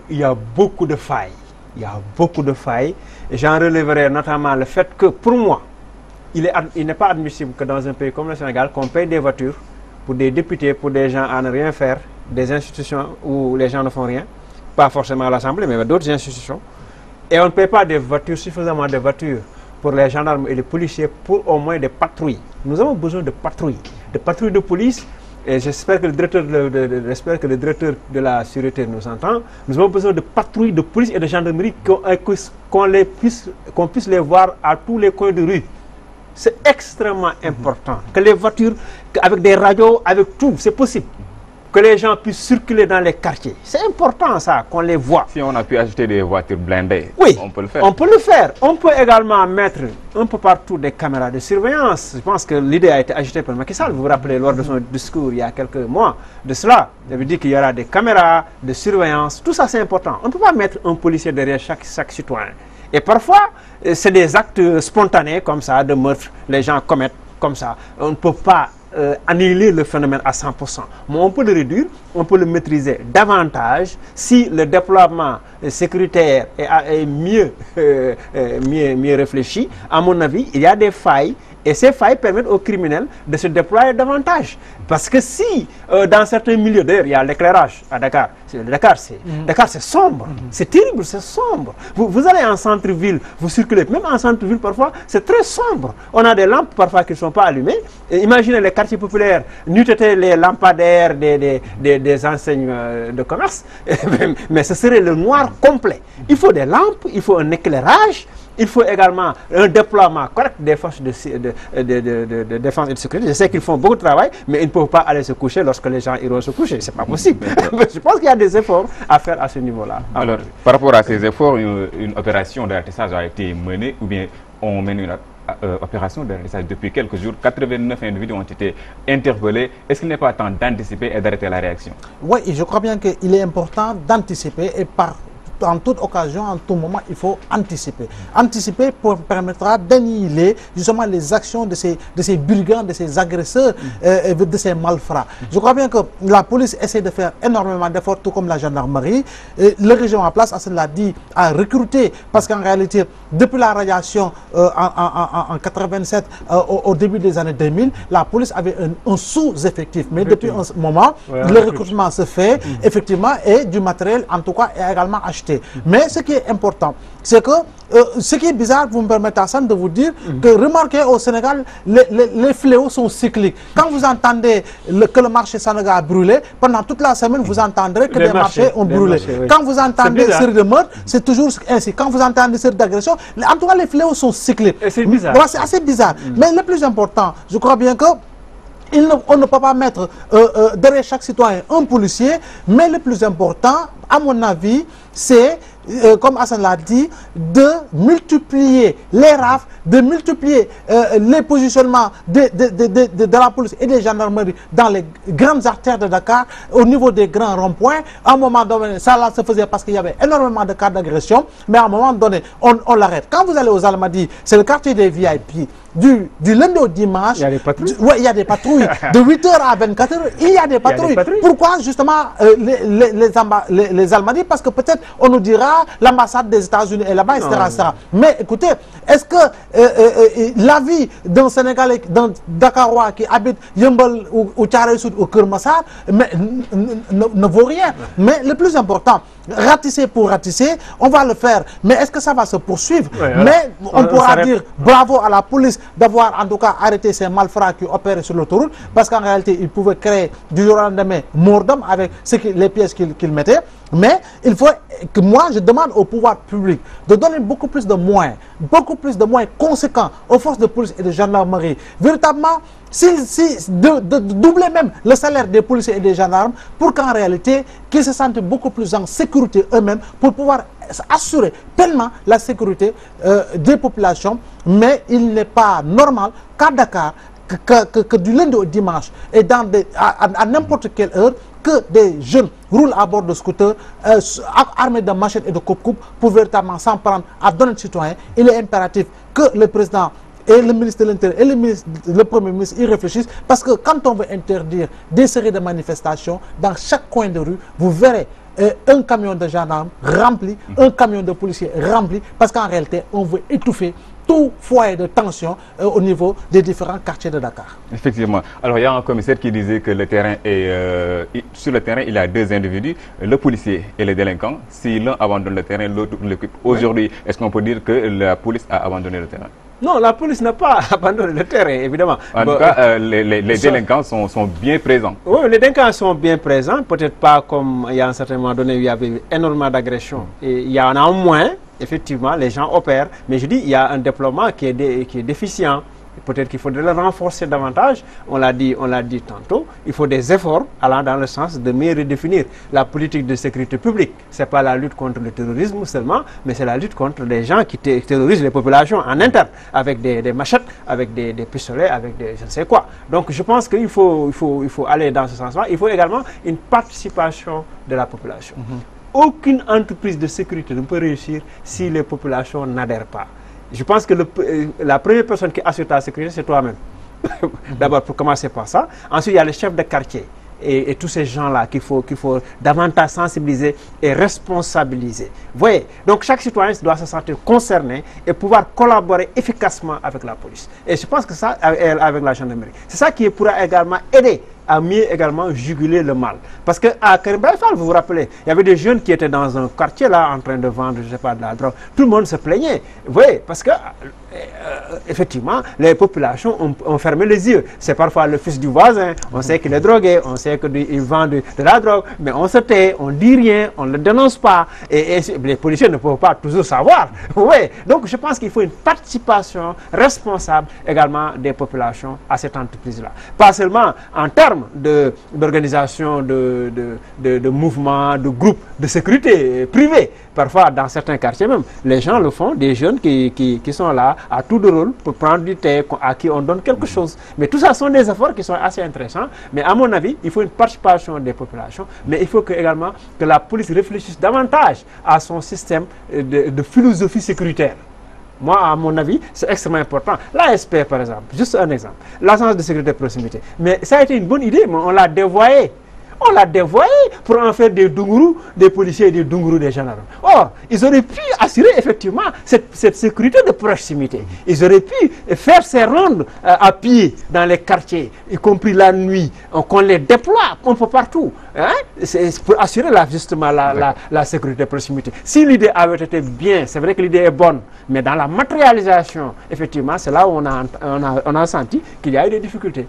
il y a beaucoup de failles. Il y a beaucoup de failles. Et j'en relèverai notamment le fait que, pour moi, il n'est pas admissible que dans un pays comme le Sénégal, qu'on paye des voitures pour des députés, pour des gens à ne rien faire, des institutions où les gens ne font rien, pas forcément à l'Assemblée, mais d'autres institutions, et on ne paye pas des voitures, suffisamment de voitures pour les gendarmes et les policiers pour au moins des patrouilles. Nous avons besoin de patrouilles de police, et j'espère que le directeur de la sûreté nous entend. Nous avons besoin de patrouilles de police et de gendarmerie qu'on puisse les voir à tous les coins de rue. C'est extrêmement important que les voitures, avec des radios, avec tout, c'est possible. Que les gens puissent circuler dans les quartiers. C'est important ça, qu'on les voit. Si on a pu acheter des voitures blindées, oui, on peut le faire. On peut le faire. On peut également mettre un peu partout des caméras de surveillance. Je pense que l'idée a été agitée par Macky Sall. Vous vous rappelez, lors de son discours il y a quelques mois de cela, il avait dit qu'il y aura des caméras de surveillance. Tout ça, c'est important. On ne peut pas mettre un policier derrière chaque citoyen. Et parfois, c'est des actes spontanés comme ça, de meurtre, les gens commettent comme ça. On ne peut pas annihiler le phénomène à 100%. Mais on peut le réduire, on peut le maîtriser davantage si le déploiement sécuritaire est mieux réfléchi. À mon avis, il y a des failles Et ces failles permettent aux criminels de se déployer davantage. Parce que si, dans certains milieux, d'ailleurs, il y a l'éclairage à Dakar. Dakar, c'est sombre. C'est terrible, c'est sombre. Vous allez en centre-ville, vous circulez, même en centre-ville, parfois, c'est très sombre. On a des lampes, parfois, qui ne sont pas allumées. Et imaginez les quartiers populaires, n'eût été les lampadaires des enseignes de commerce, mais ce serait le noir complet. Il faut des lampes, il faut un éclairage. Il faut également un déploiement correct des forces de défense et de sécurité. Je sais qu'ils font beaucoup de travail, mais ils ne peuvent pas aller se coucher lorsque les gens iront se coucher. Ce n'est pas possible. Je pense qu'il y a des efforts à faire à ce niveau-là. Alors, par rapport à ces efforts, une opération de ratissage a été menée, ou bien on mène une opération de ratissage depuis quelques jours. 89 individus ont été interpellés. Est-ce qu'il n'est pas temps d'anticiper et d'arrêter la réaction? Oui, je crois bien qu'il est important d'anticiper et en toute occasion, en tout moment, il faut anticiper. Anticiper permettra d'annihiler justement les actions de ces brigands, de ces agresseurs, de ces malfrats. Je crois bien que la police essaie de faire énormément d'efforts, tout comme la gendarmerie. Le régime en place, Hassan l'a dit, a recruté, parce qu'en réalité, depuis la radiation en 87, au début des années 2000, la police avait un sous-effectif. Mais depuis un moment, le recrutement se fait, effectivement, et du matériel, en tout cas, est également acheté. Mais ce qui est important, c'est que ce qui est bizarre, vous me permettez, Hassan, de vous dire que remarquez au Sénégal, les fléaux sont cycliques. Quand vous entendez que le marché Sandaga a brûlé, pendant toute la semaine, vous entendrez que des marchés ont brûlé. Quand vous entendez série de meurtres, c'est toujours ainsi. Quand vous entendez série d'agressions, en tout cas, les fléaux sont cycliques. C'est bizarre. C'est assez bizarre. Mais le plus important, je crois bien que on ne peut pas mettre derrière chaque citoyen un policier, mais le plus important, à mon avis, c'est, comme Hassan l'a dit, de multiplier les rafles, de multiplier les positionnements de la police et des gendarmeries dans les grandes artères de Dakar, au niveau des grands ronds-points. À un moment donné, ça là se faisait parce qu'il y avait énormément de cas d'agression, mais à un moment donné, on l'arrête. Quand vous allez aux Almadies, c'est le quartier des VIP. Du lundi au dimanche, il y a des patrouilles. Oui, il y a des patrouilles. De 8h à 24h, il y a des patrouilles. Pourquoi justement les Almadies? Parce que peut-être on nous dira l'ambassade des États-Unis est là-bas, etc. Mais écoutez, est-ce que la vie d'un Sénégalais, d'un Dakarois qui habite Yeumbeul ou Thiaroye Sud ou Keur Massar ne vaut rien? Mais le plus important, ratisser pour ratisser, on va le faire. Mais est-ce que ça va se poursuivre? Mais on pourra dire bravo à la police d'avoir en tout cas arrêté ces malfrats qui opèrent sur l'autoroute, parce qu'en réalité, ils pouvaient créer du jour au lendemain mort d'homme avec les pièces qu'ils mettaient. Mais il faut que moi, je demande au pouvoir public de donner beaucoup plus de moyens conséquents aux forces de police et de gendarmerie. Véritablement, de doubler même le salaire des policiers et des gendarmes pour qu'en réalité, qu'ils se sentent beaucoup plus en sécurité eux-mêmes pour pouvoir assurer pleinement la sécurité des populations. Mais il n'est pas normal qu'à Dakar, que du lundi au dimanche et à n'importe quelle heure, que des jeunes roulent à bord de scooters armés de machettes et de coupe-coupe pour véritablement s'en prendre à d'autres citoyens. Il est impératif que le président et le ministre de l'Intérieur et le Premier ministre y réfléchissent, parce que quand on veut interdire des séries de manifestations, dans chaque coin de rue, vous verrez un camion de gendarmes rempli, un camion de policiers rempli, parce qu'en réalité, on veut étouffer tout foyer de tension au niveau des différents quartiers de Dakar. Effectivement. Alors, il y a un commissaire qui disait que le terrain est... sur le terrain, il y a deux individus, le policier et le délinquant. Si l'un abandonne le terrain, l'autre l'occupe. Aujourd'hui, est-ce qu'on peut dire que la police a abandonné le terrain? Non, la police n'a pas abandonné le terrain, évidemment. En tout cas, les délinquants sont bien présents. Oui, les délinquants sont bien présents. Peut-être pas comme il y a un certain moment donné où il y avait énormément d'agressions. Et il y en a moins. Effectivement, les gens opèrent, mais je dis, il y a un déploiement qui est déficient. Peut-être qu'il faudrait le renforcer davantage. On l'a dit tantôt. Il faut des efforts allant dans le sens de mieux redéfinir la politique de sécurité publique. Ce n'est pas la lutte contre le terrorisme seulement, mais c'est la lutte contre les gens qui terrorisent les populations en interne, avec des machettes, avec des pistolets, avec des je ne sais quoi. Donc je pense qu'il faut aller dans ce sens-là. Il faut également une participation de la population. Aucune entreprise de sécurité ne peut réussir si les populations n'adhèrent pas. Je pense que la première personne qui assure ta sécurité, c'est toi-même. D'abord, pour commencer par ça. Ensuite, il y a le chef de quartier. et tous ces gens-là qu'il faut davantage sensibiliser et responsabiliser. Vous voyez, donc chaque citoyen doit se sentir concerné et pouvoir collaborer efficacement avec la police. Et je pense que ça, avec la gendarmerie, c'est ça qui pourra également aider à mieux également juguler le mal. Parce que à Karim Baye-Fall, vous vous rappelez, il y avait des jeunes qui étaient dans un quartier là en train de vendre, je sais pas, de la drogue. Tout le monde se plaignait. Vous voyez, parce que effectivement, les populations ont fermé les yeux. C'est parfois le fils du voisin, on sait qu'il est drogué, on sait qu'il vend de la drogue, mais on se tait, on ne dit rien, on ne le dénonce pas. Et les policiers ne peuvent pas toujours savoir. Oui. Donc je pense qu'il faut une participation responsable également des populations à cette entreprise-là. Pas seulement en termes d'organisation de mouvements, de groupes de sécurité privés. Parfois, dans certains quartiers même, les gens le font, des jeunes qui sont là à tout de rôle pour prendre du thé, à qui on donne quelque chose. Mais tout ça sont des efforts qui sont assez intéressants. Mais à mon avis, il faut une participation des populations. Mais il faut également que la police réfléchisse davantage à son système de philosophie sécuritaire. Moi, à mon avis, c'est extrêmement important. L'ASP, par exemple, juste un exemple, l'agence de sécurité de proximité. Mais ça a été une bonne idée, mais on l'a dévoyé. On l'a dévoyé pour en faire des Dunguru, des policiers et des Dunguru des gendarmes. Or, ils auraient pu assurer effectivement cette sécurité de proximité. Ils auraient pu faire ces rondes à pied dans les quartiers, y compris la nuit, qu'on les déploie un peu partout. Hein? C'est pour assurer justement la sécurité de proximité. Si l'idée avait été bien, c'est vrai que l'idée est bonne, mais dans la matérialisation, effectivement, c'est là où on a senti qu'il y a eu des difficultés.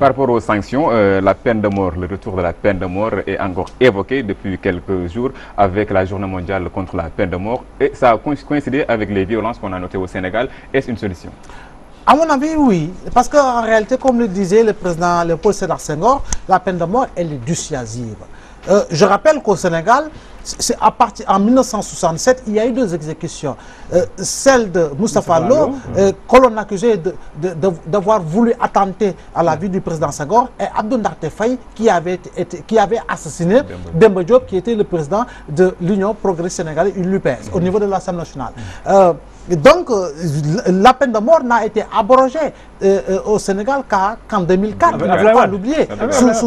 Par rapport aux sanctions, la peine de mort, le retour de la peine de mort est encore évoqué depuis quelques jours avec la journée mondiale contre la peine de mort et ça a coïncidé avec les violences qu'on a notées au Sénégal. Est-ce une solution? À mon avis, oui. Parce qu'en réalité, comme le disait le président Léopold Sédar Senghor, la peine de mort, elle est dissuasive. Je rappelle qu'au Sénégal, en 1967, il y a eu 2 exécutions. Celle de Moustapha Lo, que l'on accusait d'avoir voulu attenter à la vie du président Senghor, et Abdou Ndarté Faye, qui avait assassiné Demba Diop, qui était le président de l'Union progressiste sénégalaise, l'UPS, au niveau de l'Assemblée nationale. Donc, la peine de mort n'a été abrogée au Sénégal qu'en 2004, il ne faut pas l'oublier,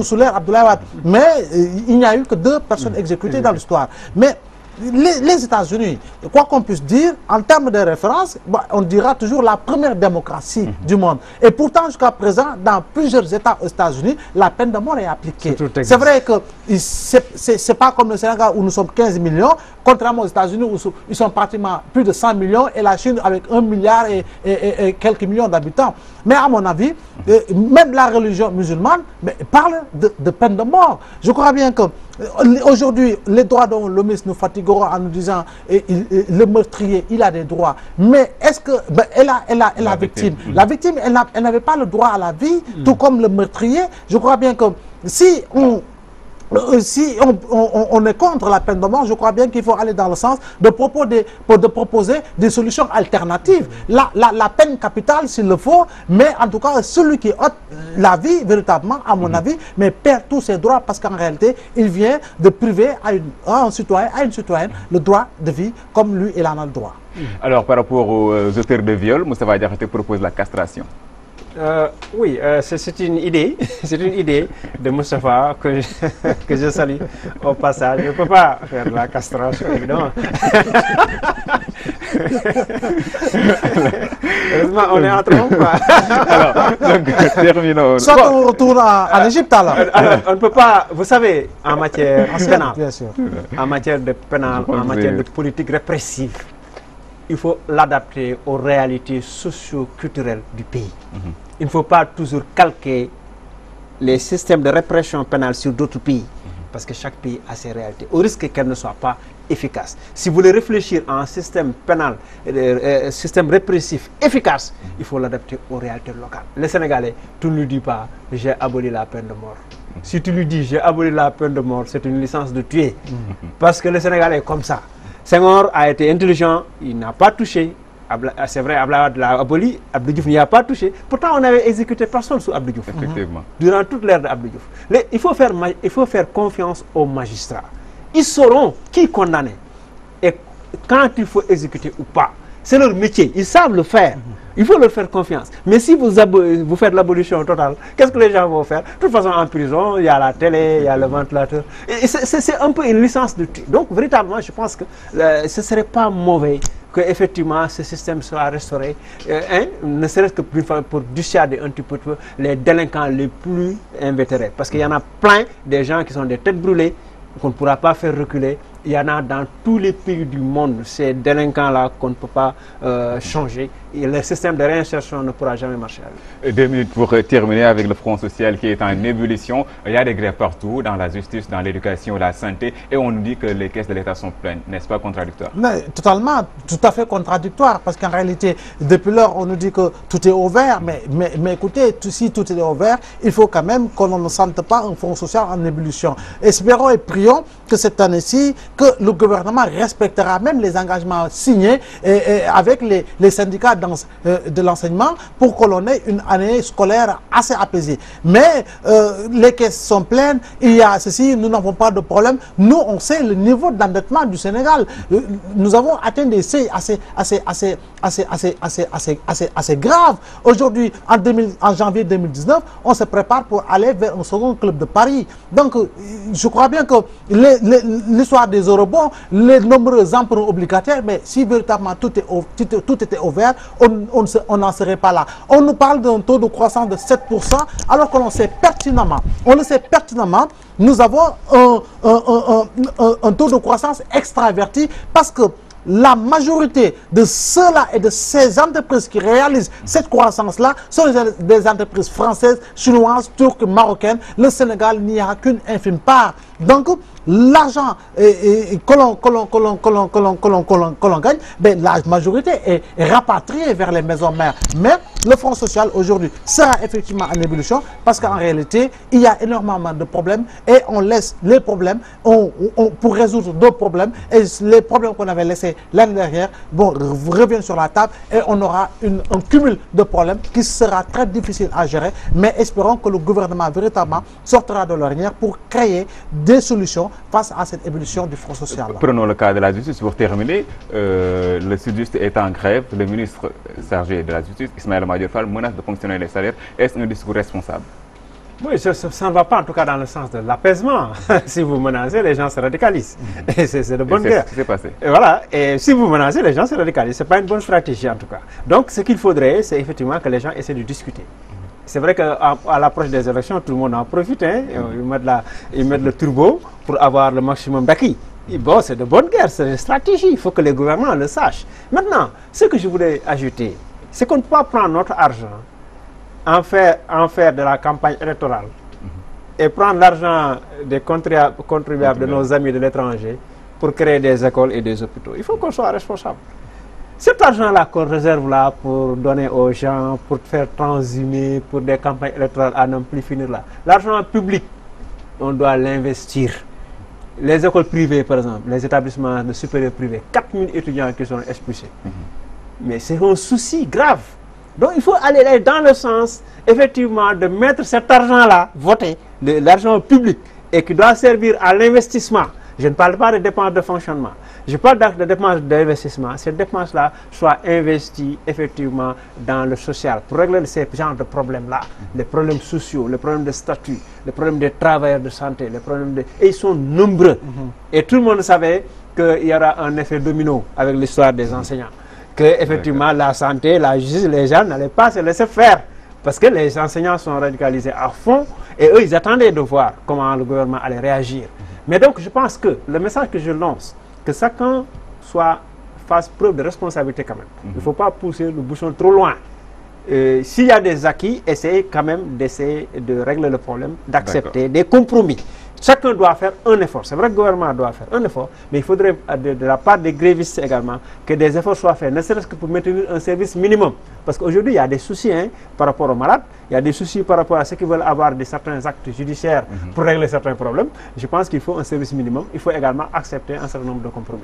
sous l'ère Abdoulaye Wade. Mais il n'y a eu que 2 personnes exécutées dans l'histoire. Mais les États-Unis, quoi qu'on puisse dire, en termes de référence, on dira toujours la première démocratie du monde. Et pourtant, jusqu'à présent, dans plusieurs États aux États-Unis, la peine de mort est appliquée. C'est vrai que c'est pas comme le Sénégal où nous sommes 15 millions, contrairement aux États-Unis où ils sont pratiquement plus de 100 millions et la Chine avec 1 milliard et quelques millions d'habitants. Mais à mon avis, même la religion musulmane parle de peine de mort. Je crois bien que aujourd'hui, les droits de l'homme nous fatigueront en nous disant le meurtrier, il a des droits. Mais est-ce que la victime, elle n'avait pas le droit à la vie, tout comme le meurtrier. Je crois bien que si on est contre la peine de mort, je crois bien qu'il faut aller dans le sens de proposer des solutions alternatives. La peine capitale, s'il le faut, mais en tout cas, celui qui ôte la vie, véritablement, à mon avis, mais perd tous ses droits parce qu'en réalité, il vient de priver à un citoyen, à une citoyenne, le droit de vie comme lui, il en a le droit. Alors, par rapport aux auteurs de viol, Moustapha Diakhaté propose la castration. Oui, c'est une idée de Moustapha que je salue au passage. Je ne peux pas faire la castration, évidemment. Heureusement, on est entre nous. Alors, donc, terminons. Soit on retourne en Égypte alors. On ne peut pas, vous savez, en matière pénale, en matière de pénal, en matière de politique répressive, il faut l'adapter aux réalités socio-culturelles du pays. Il ne faut pas toujours calquer les systèmes de répression pénale sur d'autres pays, parce que chaque pays a ses réalités, au risque qu'elles ne soient pas efficaces. Si vous voulez réfléchir à un système pénal, système répressif efficace, il faut l'adapter aux réalités locales. Les Sénégalais, tu ne lui dis pas « j'ai aboli la peine de mort ». Si tu lui dis « j'ai aboli la peine de mort », c'est une licence de tuer, parce que le Sénégalais est comme ça. Senghor a été intelligent, il n'a pas touché. C'est vrai, Abdoulaye Wade l'a aboli, Abdou Diouf n'y a pas touché. Pourtant, on n'avait exécuté personne sous Abdou Diouf. Effectivement. Durant toute l'ère d'Abdou Diouf. Il faut faire confiance aux magistrats. Ils sauront qui condamner et quand il faut exécuter ou pas. c'est leur métier, ils savent le faire. Il faut leur faire confiance. Mais si vous faites l'abolition totale, qu'est-ce que les gens vont faire? De toute façon, en prison, il y a la télé, il y a le ventilateur. Et c'est un peu une licence de tuer. Donc, véritablement, je pense que ce ne serait pas mauvais que effectivement ce système soit restauré, ne serait-ce que pour dissuader un petit peu les délinquants les plus invétérés. Parce qu'il y en a plein des gens qui sont des têtes brûlées, qu'on ne pourra pas faire reculer. Il y en a dans tous les pays du monde, ces délinquants-là qu'on ne peut pas changer. Et le système de réinsertion ne pourra jamais marcher avec. 2 minutes pour terminer avec le Front social qui est en ébullition. Il y a des grèves partout, dans la justice, dans l'éducation, la santé. Et on nous dit que les caisses de l'État sont pleines. N'est-ce pas contradictoire? Mais, totalement, tout à fait contradictoire. Parce qu'en réalité, depuis lors, on nous dit que tout est ouvert. Mais écoutez, si tout est ouvert, il faut quand même qu'on ne sente pas un Front social en ébullition. Espérons et prions que cette année-ci, que le gouvernement respectera même les engagements signés avec les syndicats de l'enseignement pour que l'on ait une année scolaire assez apaisée. Mais les caisses sont pleines, il y a ceci, nous n'avons pas de problème. Nous, on sait le niveau d'endettement du Sénégal. Nous avons atteint des seuils assez graves. Aujourd'hui, en janvier 2019, on se prépare pour aller vers un second club de Paris. Donc, je crois bien que l'histoire des eurobonds, les nombreux emprunts obligataires, mais si véritablement tout était ouvert, on n'en serait pas là. On nous parle d'un taux de croissance de 7%, alors que l'on sait pertinemment, nous avons un taux de croissance extraverti parce que la majorité de ceux-là et de ces entreprises qui réalisent cette croissance-là sont des entreprises françaises, chinoises, turques, marocaines. Le Sénégal n'y a qu'une infime part. Donc, l'argent que l'on gagne, ben, la majorité est rapatriée vers les maisons mères. Mais le Front social aujourd'hui sera effectivement en ébullition parce qu'en réalité, il y a énormément de problèmes et on laisse les problèmes pour résoudre d'autres problèmes. Et les problèmes qu'on avait laissés l'année dernière reviennent sur la table et on aura un cumul de problèmes qui sera très difficile à gérer. Mais espérons que le gouvernement véritablement sortira de l'ornière pour créer des solutions face à cette évolution du Front social. Prenons le cas de la justice pour terminer. Le sudiste est en grève. Le ministre chargé de la justice, Ismaïla Madior Fall, menace de fonctionner les salaires. Est-ce un discours responsable? Oui, ça ne va pas en tout cas dans le sens de l'apaisement. Si vous menacez, les gens se radicalisent. Et c'est de bonne guerre. C'est ce qui s'est passé. Et voilà. Et si vous menacez, les gens se radicalisent. Ce n'est pas une bonne stratégie en tout cas. Donc ce qu'il faudrait, c'est effectivement que les gens essaient de discuter. C'est vrai qu'à l'approche des élections, tout le monde en profite. Hein. Ils mettent le turbo pour avoir le maximum d'acquis. Bon, c'est de bonne guerre, c'est une stratégie. Il faut que les gouvernements le sachent. Maintenant, ce que je voulais ajouter, c'est qu'on ne peut pas prendre notre argent, en faire de la campagne électorale et prendre l'argent des contribuables de nos amis de l'étranger pour créer des écoles et des hôpitaux. Il faut qu'on soit responsable. Cet argent-là qu'on réserve là pour donner aux gens, pour faire transhumer, pour des campagnes électorales à n'en plus finir là, l'argent public, on doit l'investir. Les écoles privées, par exemple, les établissements de supérieur privés, 4000 étudiants qui sont expulsés. Mais c'est un souci grave. Donc il faut aller dans le sens, effectivement, de mettre cet argent-là, voté, l'argent public, et qui doit servir à l'investissement. Je ne parle pas de dépenses de fonctionnement. Je parle de dépenses d'investissement. Ces dépenses-là soient investies effectivement dans le social pour régler ces genres de problèmes-là, les problèmes sociaux, les problèmes de statut, les problèmes des travailleurs de santé, les problèmes de... Et ils sont nombreux. Et tout le monde savait qu'il y aura un effet domino avec l'histoire des enseignants. Que effectivement la santé, la justice, les gens n'allaient pas se laisser faire. Parce que les enseignants sont radicalisés à fond et eux, ils attendaient de voir comment le gouvernement allait réagir. Mais donc, je pense que le message que je lance, que chacun fasse preuve de responsabilité quand même. Il ne faut pas pousser le bouchon trop loin. S'il y a des acquis, essayez quand même d'essayer de régler le problème, d'accepter des compromis. Chacun doit faire un effort. C'est vrai que le gouvernement doit faire un effort, mais il faudrait de la part des grévistes également que des efforts soient faits, ne serait-ce que pour maintenir un service minimum. Parce qu'aujourd'hui, il y a des soucis par rapport aux malades, il y a des soucis par rapport à ceux qui veulent avoir certains actes judiciaires pour régler certains problèmes. Je pense qu'il faut un service minimum. Il faut également accepter un certain nombre de compromis.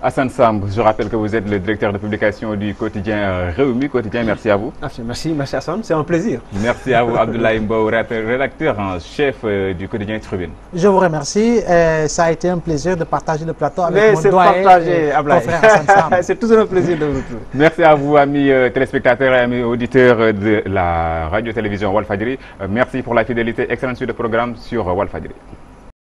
Hassan Samb, je rappelle que vous êtes le directeur de publication du quotidien Réumi Quotidien. Merci à vous. Merci Hassan, c'est un plaisir. Merci à vous, Abdoulaye Mbow, rédacteur en chef du quotidien Tribune. tribune. Je vous remercie. Ça a été un plaisir de partager le plateau avec Mais mon c'est doyen partagé, Ablaye. confrère Hassan Samb. C'est toujours un plaisir de vous retrouver. Merci à vous, amis téléspectateurs et amis auditeurs de la radio-télévision Walfadjri. Merci pour la fidélité. Excellente suite de programme sur Walfadjri.